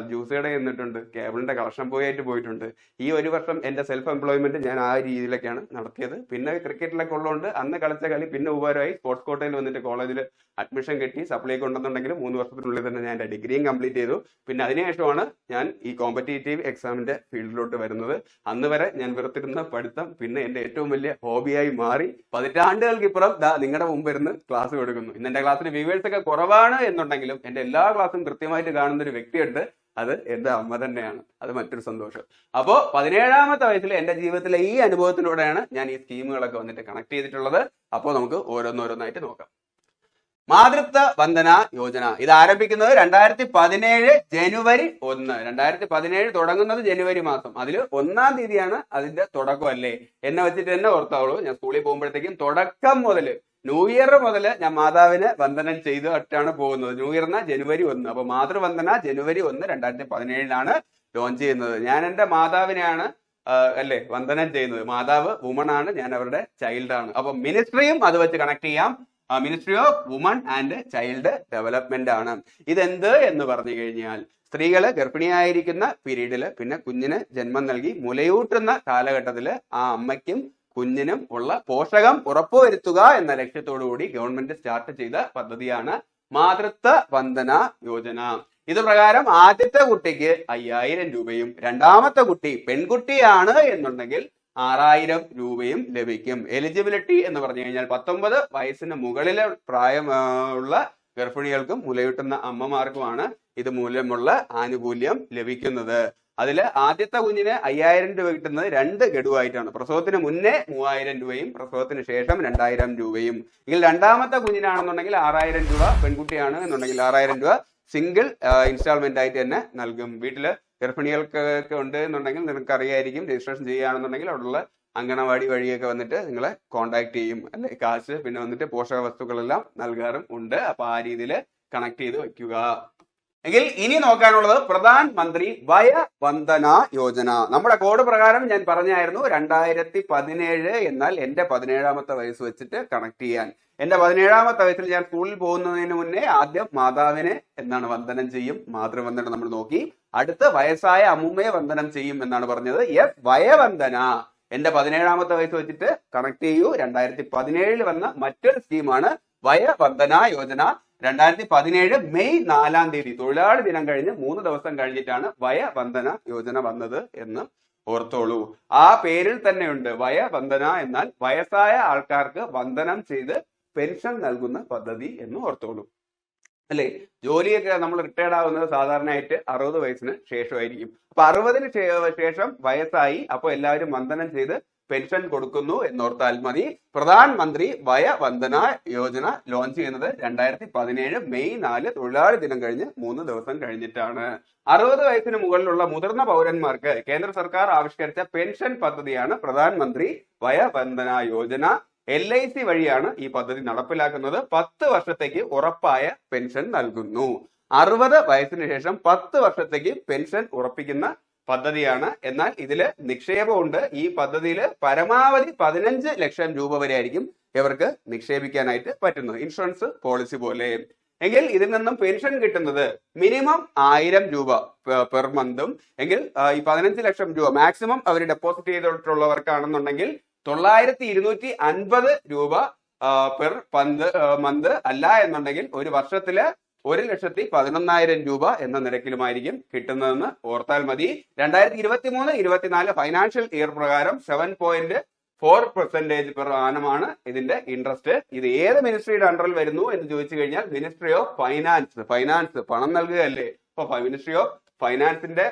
ജ്യൂസ് കട ചെന്നിട്ടുണ്ട്, കേബിളിന്റെ കളക്ഷൻ പോയിട്ട് പോയിട്ടുണ്ട്. ഈ 1 വർഷം എന്റെ സെൽഫ് എംപ്ലോയ്മെന്റ് ഞാൻ ആ രീതിയിലൊക്കെയാണ് നടത്തിയത്. പിന്നെ ക്രിക്കറ്റിലൊക്കെ ഉള്ളതുകൊണ്ട് അന്ന് കളിച്ച കളി പിന്നെ ഉപകാരമായി. സ്പോർട്സ് കോട്ടയിൽ വന്നിട്ട് കോളേജിൽ അഡ്മിഷൻ കിട്ടി. സപ്ലൈ കൊണ്ടെന്നുണ്ടെങ്കിലും 3 വർഷത്തിനുള്ളിൽ തന്നെ ഞാൻ എന്റെ ഡിഗ്രിയും കംപ്ലീറ്റ് ചെയ്തു. പിന്നെ അതിനുശേഷമാണ് ഞാൻ ഈ കോമ്പറ്റേറ്റീവ് എക്സാമിന്റെ ഫീൽഡിലോട്ട് വരുന്നത്. അന്ന് വരെ ഞാൻ വെറുത്തിരുന്ന പഠിത്തം പിന്നെ എന്റെ ഏറ്റവും വലിയ ഹോബിയായി മാറി. 10 ആണ്ടുകൾക്കിപ്പുറം നിങ്ങളുടെ മുമ്പിരുന്ന് ക്ലാസ് കൊടുക്കുന്നു. ഇന്ന് എന്റെ ക്ലാസ്സിൽ വ്യൂവേഴ്സ് ഒക്കെ കുറവാണ് എന്നുണ്ടെങ്കിലും എന്റെ എല്ലാ ക്ലാസ്സും കൃത്യമായിട്ട് കാണുന്ന ഒരു വ്യക്തിയുണ്ട്. അത് എന്റെ അമ്മ തന്നെയാണ്. അത് മറ്റൊരു സന്തോഷം. അപ്പോ 17ാമത്തെ വയസ്സിൽ എന്റെ ജീവിതത്തിലെ ഈ അനുഭവത്തിലൂടെയാണ് ഞാൻ ഈ സ്കീമുകളൊക്കെ വന്നിട്ട് കണക്ട് ചെയ്തിട്ടുള്ളത്. അപ്പോൾ നമുക്ക് ഓരോന്നോരോന്നായിട്ട് നോക്കാം. മാതൃത്വ വന്ദന യോജന ഇത് ആരംഭിക്കുന്നത് 2017 ജനുവരി 1. 2017 തുടങ്ങുന്നത് ജനുവരി മാസം. അതിൽ 1-ാം തീയതിയാണ് അതിന്റെ തുടക്കം അല്ലേ എന്നെ വെച്ചിട്ട് തന്നെ ഓർത്താവുള്ളൂ. ഞാൻ സ്കൂളിൽ പോകുമ്പോഴത്തേക്കും തുടക്കം മുതൽ ന്യൂ ഇയർ മുതൽ ഞാൻ മാതാവിന് വന്ദനം ചെയ്തിട്ടാണ് പോകുന്നത്. ന്യൂ ഇയറിന് ജനുവരി 1. അപ്പൊ മാതൃവന്ദന ജനുവരി 1 2017 ലോഞ്ച് ചെയ്യുന്നത്. ഞാൻ എന്റെ മാതാവിനെയാണ് അല്ലെ വന്ദനം ചെയ്യുന്നത്. മാതാവ് വുമൺ ആണ്, ഞാൻ അവരുടെ ചൈൽഡ് ആണ്. അപ്പൊ മിനിസ്ട്രിയും അത് വെച്ച് കണക്ട് ചെയ്യാം. Ministry of woman and child development ആണ്. ഇതെന്ത് എന്ന് പറഞ്ഞു കഴിഞ്ഞാൽ സ്ത്രീകള് ഗർഭിണിയായിരിക്കുന്ന പീരീഡില് പിന്നെ കുഞ്ഞിന് ജന്മം നൽകി മുലയൂട്ടുന്ന കാലഘട്ടത്തില് ആ അമ്മയ്ക്കും കുഞ്ഞിനും ഉള്ള പോഷകം ഉറപ്പുവരുത്തുക എന്ന ലക്ഷ്യത്തോടു കൂടി ഗവൺമെന്റ് സ്റ്റാർട്ട് ചെയ്ത പദ്ധതിയാണ് മാതൃത്വ വന്ദന യോജന. ഇത് പ്രകാരം ആദ്യത്തെ കുട്ടിക്ക് 5000 രൂപയും രണ്ടാമത്തെ കുട്ടി പെൺകുട്ടിയാണ് എന്നുണ്ടെങ്കിൽ 6000 രൂപയും ലഭിക്കും. എലിജിബിലിറ്റി എന്ന് പറഞ്ഞു കഴിഞ്ഞാൽ 19 വയസ്സിന് മുകളിലെ പ്രായമുള്ള ഗർഭിണികൾക്കും മുലയൂട്ടുന്ന അമ്മമാർക്കുമാണ് ഇത് മൂലമുള്ള ആനുകൂല്യം ലഭിക്കുന്നത്. അതില് ആദ്യത്തെ കുഞ്ഞിന് 5000 രൂപ കിട്ടുന്നത് 2 ഗഡുവായിട്ടാണ്. പ്രസവത്തിന് മുന്നേ 3000 രൂപയും പ്രസവത്തിന് ശേഷം 2000 രൂപയും. ഇതിൽ രണ്ടാമത്തെ കുഞ്ഞിനാണെന്നുണ്ടെങ്കിൽ 6000 രൂപ, പെൺകുട്ടിയാണ് എന്നുണ്ടെങ്കിൽ 6000 രൂപ സിംഗിൾ ഇൻസ്റ്റാൾമെന്റ് ആയിട്ട് തന്നെ നൽകും. വീട്ടില് ഗർഭിണികൾക്കൊക്കെ ഉണ്ട് എന്നുണ്ടെങ്കിൽ നിങ്ങൾക്ക് അറിയായിരിക്കും, രജിസ്ട്രേഷൻ ചെയ്യുകയാണെന്നുണ്ടെങ്കിൽ അവിടെയുള്ള അങ്കണവാടി വഴിയൊക്കെ വന്നിട്ട് നിങ്ങളെ കോണ്ടാക്ട് ചെയ്യും അല്ലെ. കാശ് പിന്നെ വന്നിട്ട് പോഷക വസ്തുക്കളെല്ലാം നൽകാറും ഉണ്ട്. അപ്പൊ ആ രീതിയിൽ കണക്ട് ചെയ്ത് വെക്കുക. എങ്കിൽ ഇനി നോക്കാനുള്ളത് പ്രധാൻ മന്ത്രി വയ വന്ദന യോജന. നമ്മുടെ കോഡ് പ്രകാരം ഞാൻ പറഞ്ഞായിരുന്നു 2017 എന്നാൽ എന്റെ 17ാമത്തെ വയസ്സ് വെച്ചിട്ട് കണക്ട് ചെയ്യാൻ. എന്റെ 17ാമത്തെ വയസ്സിൽ ഞാൻ സ്കൂളിൽ പോകുന്നതിന് മുന്നേ ആദ്യം മാതാവിനെ എന്താണ് വന്ദനം ചെയ്യും, മാതൃവന്ദനം നമ്മൾ നോക്കി. അടുത്ത് വയസ്സായ അമ്മുമ്മയെ വന്ദനം ചെയ്യും എന്നാണ് പറഞ്ഞത്. യെസ്, വയവന്ദന എന്റെ 17ാമത്തെ വയസ്സ് വെച്ചിട്ട് കണക്ട് ചെയ്യൂ. 2017 വന്ന മറ്റൊരു സ്കീമാണ് വയവന്ദന യോജന. 2017 മെയ് 4-ാം തീയതി തൊഴിലാളി ദിനം കഴിഞ്ഞ് 3 ദിവസം കഴിഞ്ഞിട്ടാണ് വയവന്ദന യോജന വന്നത് എന്ന് ഓർത്തോളൂ. ആ പേരിൽ തന്നെയുണ്ട് വയവന്ദന എന്നാൽ വയസ്സായ ആൾക്കാർക്ക് വന്ദനം ചെയ്ത് പെൻഷൻ നൽകുന്ന പദ്ധതി എന്ന് ഓർത്തോളൂ. അല്ലെ, ജോലിയൊക്കെ നമ്മൾ റിട്ടയർഡ് ആവുന്നത് സാധാരണയായിട്ട് 60 വയസ്സിന് ശേഷമായിരിക്കും. അപ്പൊ 60-ന് ശേഷം വയസ്സായി, അപ്പൊ എല്ലാവരും വന്ദനം ചെയ്ത് പെൻഷൻ കൊടുക്കുന്നു എന്നോർത്താൽ മതി. പ്രധാൻ മന്ത്രി വയ വന്ദന യോജന ലോഞ്ച് ചെയ്യുന്നത് 2017 മെയ് 4 തൊഴിലാളി ദിനം കഴിഞ്ഞ് 3 ദിവസം കഴിഞ്ഞിട്ടാണ്. 60 വയസ്സിന് മുകളിലുള്ള മുതിർന്ന പൗരന്മാർക്ക് കേന്ദ്ര സർക്കാർ ആവിഷ്കരിച്ച പെൻഷൻ പദ്ധതിയാണ് പ്രധാൻ മന്ത്രി വയ വന്ദന യോജന. LIC വഴിയാണ് ഈ പദ്ധതി നടപ്പിലാക്കുന്നത്. 10 വർഷത്തേക്ക് ഉറപ്പായ പെൻഷൻ നൽകുന്നു. 60 വയസ്സിന് ശേഷം 10 വർഷത്തേക്ക് പെൻഷൻ ഉറപ്പിക്കുന്ന പദ്ധതിയാണ്. എന്നാൽ ഇതില് നിക്ഷേപമുണ്ട്. ഈ പദ്ധതിയിൽ പരമാവധി 15 ലക്ഷം രൂപ വരെ ആയിരിക്കും ഇവർക്ക് നിക്ഷേപിക്കാനായിട്ട് പറ്റുന്നത്, ഇൻഷുറൻസ് പോളിസി പോലെ. എങ്കിൽ ഇതിൽ നിന്നും പെൻഷൻ കിട്ടുന്നത് മിനിമം 1000 രൂപ പെർ മന്തും, എങ്കിൽ ഈ 15 ലക്ഷം രൂപ മാക്സിമം അവർ ഡെപ്പോസിറ്റ് ചെയ്തിട്ടുള്ളവർക്കാണെന്നുണ്ടെങ്കിൽ 9250 രൂപ പെർ മന്ത്, അല്ല എന്നുണ്ടെങ്കിൽ ഒരു വർഷത്തില് 1,11,000 രൂപ എന്ന നിരക്കിലുമായിരിക്കും കിട്ടുന്നതെന്ന് ഓർത്താൽ മതി. 2023-24 ഫൈനാൻഷ്യൽ ഇയർ പ്രകാരം 7.4% പെർ ആനമാണ് ഇതിന്റെ ഇൻട്രസ്റ്റ്. ഇത് ഏത് മിനിസ്ട്രിയുടെ അണ്ടറിൽ വരുന്നു എന്ന് ചോദിച്ചു കഴിഞ്ഞാൽ മിനിസ്ട്രി ഓഫ് ഫൈനാൻസ്. ഫൈനാൻസ് പണം നൽകുകയല്ലേ, അപ്പൊ മിനിസ്ട്രി ഓഫ് ഫൈനാൻസിന്റെ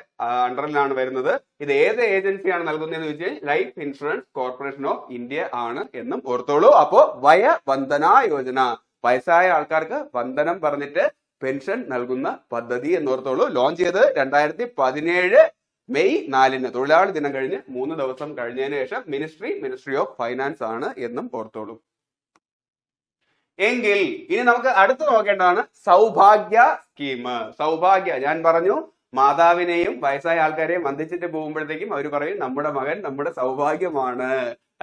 അണ്ടറിലാണ് വരുന്നത്. ഇത് ഏത് ഏജൻസിയാണ് നൽകുന്നതെന്ന് ചോദിച്ചാൽ life insurance corporation of India ആണ് എന്നും ഓർത്തോളൂ. അപ്പോ വയ വന്ദന യോജന, വയസ്സായ ആൾക്കാർക്ക് വന്ദനം പറഞ്ഞിട്ട് പെൻഷൻ നൽകുന്ന പദ്ധതി എന്നോർത്തോളൂ. ലോഞ്ച് ചെയ്ത് 2017 മെയ് 4-ന് തൊഴിലാളി ദിനം കഴിഞ്ഞ് 3 ദിവസം കഴിഞ്ഞതിന് ശേഷം മിനിസ്ട്രി ഓഫ് ഫൈനാൻസ് ആണ് എന്നും ഓർത്തോളൂ. എങ്കിൽ ഇനി നമുക്ക് അടുത്ത് നോക്കേണ്ടതാണ് സൗഭാഗ്യ സ്കീം. സൗഭാഗ്യ, ഞാൻ പറഞ്ഞു മാതാവിനെയും വയസ്സായ ആൾക്കാരെയും വന്ദിച്ചിട്ട് പോകുമ്പോഴത്തേക്കും അവർ പറയും നമ്മുടെ മകൻ നമ്മുടെ സൗഭാഗ്യമാണ്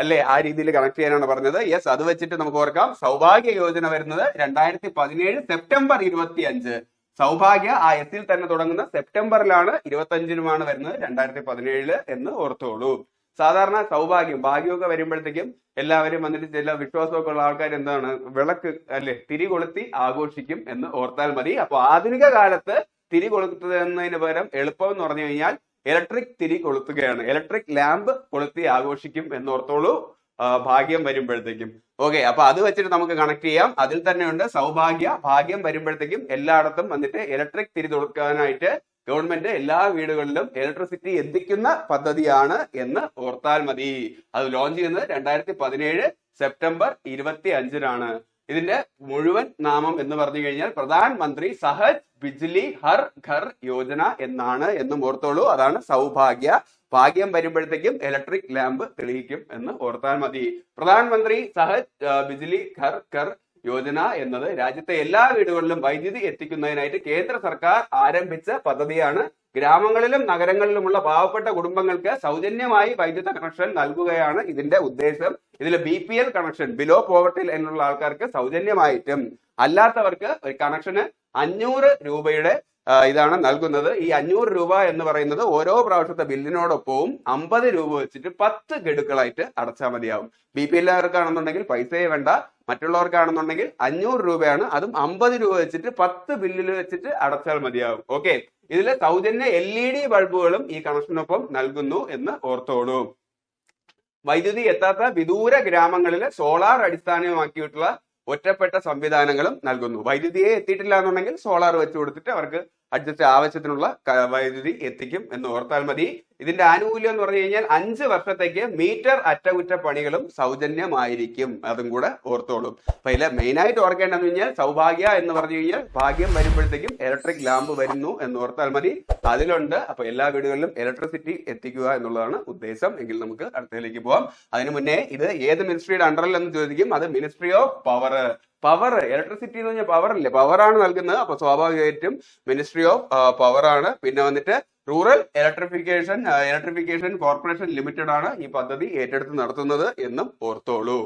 അല്ലെ. ആ രീതിയിൽ കണക്ട് ചെയ്യാനാണ് പറഞ്ഞത്. യെസ്, അത് വെച്ചിട്ട് നമുക്ക് ഓർക്കാം. സൗഭാഗ്യ യോജന വരുന്നത് 2017 സെപ്റ്റംബർ 25. സൗഭാഗ്യ ആ എസ്സിൽ തന്നെ തുടങ്ങുന്ന സെപ്റ്റംബറിലാണ്, 25-നുമാണ് വരുന്നത് 2017 എന്ന് ഓർത്തോളൂ. സാധാരണ സൗഭാഗ്യം ഭാഗ്യമൊക്കെ വരുമ്പോഴത്തേക്കും എല്ലാവരും വന്നിട്ട് ചില വിശ്വാസമൊക്കെ ഉള്ള ആൾക്കാർ എന്താണ് വിളക്ക് അല്ലെ തിരി കൊളുത്തി ആഘോഷിക്കും എന്ന് ഓർത്താൽ മതി. അപ്പൊ ആധുനിക കാലത്ത് തിരി കൊളുത്തുന്നതിന് പകരം എളുപ്പം എന്ന് പറഞ്ഞു കഴിഞ്ഞാൽ ഇലക്ട്രിക് തിരി കൊളുത്തുകയാണ്. ഇലക്ട്രിക് ലാമ്പ് കൊളുത്തി ആഘോഷിക്കും എന്നോർത്തോളൂ ഭാഗ്യം വരുമ്പോഴത്തേക്കും. ഓക്കെ, അപ്പൊ അത് വെച്ചിട്ട് നമുക്ക് കണക്ട് ചെയ്യാം. അതിൽ തന്നെയുണ്ട് സൗഭാഗ്യ. ഭാഗ്യം വരുമ്പോഴത്തേക്കും എല്ലായിടത്തും വന്നിട്ട് ഇലക്ട്രിക് തിരി കൊടുക്കാനായിട്ട് ഗവൺമെന്റ് എല്ലാ വീടുകളിലും ഇലക്ട്രിസിറ്റി എത്തിക്കുന്ന പദ്ധതിയാണ് എന്ന് ഓർത്താൽ മതി. അത് ലോഞ്ച് ചെയ്യുന്നത് 2017 സെപ്റ്റംബർ 25-നാണ്. ഇതിന്റെ മുഴുവൻ നാമം എന്ന് പറഞ്ഞു കഴിഞ്ഞാൽ പ്രധാൻ മന്ത്രി സഹജ് ബിജ്ലി ഹർ ഘർ യോജന എന്നാണ് എന്നും ഓർത്തോളൂ. അതാണ് സൗഭാഗ്യ. ഭാഗ്യം വരുമ്പോഴത്തേക്കും ഇലക്ട്രിക് ലാമ്പ് തെളിയിക്കും എന്ന് ഓർത്താൽ മതി. പ്രധാനമന്ത്രി സഹജ് ബിജ്ലി ഘർ ഘർ യോജന എന്നത് രാജ്യത്തെ എല്ലാ വീടുകളിലും വൈദ്യുതി എത്തിക്കുന്നതിനായിട്ട് കേന്ദ്ര സർക്കാർ ആരംഭിച്ച പദ്ധതിയാണ്. ഗ്രാമങ്ങളിലും നഗരങ്ങളിലുമുള്ള പാവപ്പെട്ട കുടുംബങ്ങൾക്ക് സൗജന്യമായി വൈദ്യുത കണക്ഷൻ നൽകുകയാണ് ഇതിന്റെ ഉദ്ദേശം. ഇതിൽ BPL കണക്ഷൻ, ബിലോ പോവർട്ടി ലൈനിലുള്ള ആൾക്കാർക്ക് സൗജന്യമായിട്ടും അല്ലാത്തവർക്ക് ഒരു കണക്ഷന് 500 രൂപയുടെ ഇതാണ് നൽകുന്നത്. ഈ 500 രൂപ എന്ന് പറയുന്നത് ഓരോ പ്രാവശ്യത്തെ ബില്ലിനോടൊപ്പവും 50 രൂപ വെച്ചിട്ട് 10 ഗഡുക്കളായിട്ട് അടച്ചാൽ മതിയാവും. BPLകാണെന്നുണ്ടെങ്കിൽ പൈസയെ വേണ്ട, മറ്റുള്ളവർക്കാണെന്നുണ്ടെങ്കിൽ 500 രൂപയാണ്, അതും 50 രൂപ വെച്ചിട്ട് 10 ബില്ലിൽ വെച്ചിട്ട് അടച്ചാൽ മതിയാവും. ഓക്കെ, ഇതിൽ സൗജന്യ LED ബൾബുകളും ഈ കണക്ഷനൊപ്പം നൽകുന്നു എന്ന് ഓർത്തോളൂ. വൈദ്യുതി എത്താത്ത വിദൂര ഗ്രാമങ്ങളിൽ സോളാർ അടിസ്ഥാനമാക്കിയിട്ടുള്ള ഒറ്റപ്പെട്ട സംവിധാനങ്ങളും നൽകുന്നു. വൈദ്യുതിയെ എത്തിയിട്ടില്ല എന്നുണ്ടെങ്കിൽ സോളാർ വെച്ച് കൊടുത്തിട്ട് അവർക്ക് അഡ്ജസ്റ്റ് ആവശ്യത്തിനുള്ള വൈദ്യുതി എത്തിക്കും എന്ന് ഓർത്താൽ മതി. ഇതിന്റെ ആനുകൂല്യം എന്ന് പറഞ്ഞു കഴിഞ്ഞാൽ 5 വർഷത്തേക്ക് മീറ്റർ അറ്റകുറ്റപ്പണികളും സൗജന്യമായിരിക്കും. അതും കൂടെ ഓർത്തോളും. അപ്പൊ ഇതിൽ മെയിൻ ആയിട്ട് ഓർക്കേണ്ടതെന്ന് കഴിഞ്ഞാൽ സൗഭാഗ്യ എന്ന് പറഞ്ഞു കഴിഞ്ഞാൽ ഭാഗ്യം വരുമ്പോഴത്തേക്കും ഇലക്ട്രിക് ലാമ്പ് വരുന്നു എന്ന് ഓർത്താൽ മതി. അതിലുണ്ട്. അപ്പൊ എല്ലാ വീടുകളിലും ഇലക്ട്രിസിറ്റി എത്തിക്കുക എന്നുള്ളതാണ് ഉദ്ദേശം. എങ്കിൽ നമുക്ക് അടുത്തതിലേക്ക് പോവാം. അതിനു മുന്നേ ഇത് ഏത് മിനിസ്ട്രിയുടെ അണ്ടറിൽ എന്ന് ചോദിക്കും. അത് ministry of power. Power, electricity എന്ന് പറഞ്ഞാൽ പവർ അല്ലേ, പവറാണ് നൽകുന്നത്. അപ്പൊ സ്വാഭാവികമായിട്ടും മിനിസ്ട്രി ഓഫ് പവർ ആണ്. പിന്നെ വന്നിട്ട് റൂറൽ ഇലക്ട്രിഫിക്കേഷൻ കോർപ്പറേഷൻ ലിമിറ്റഡ് ആണ് ഈ പദ്ധതി ഏറ്റെടുത്ത് നടത്തുന്നത് എന്നും ഓർത്തോളൂ.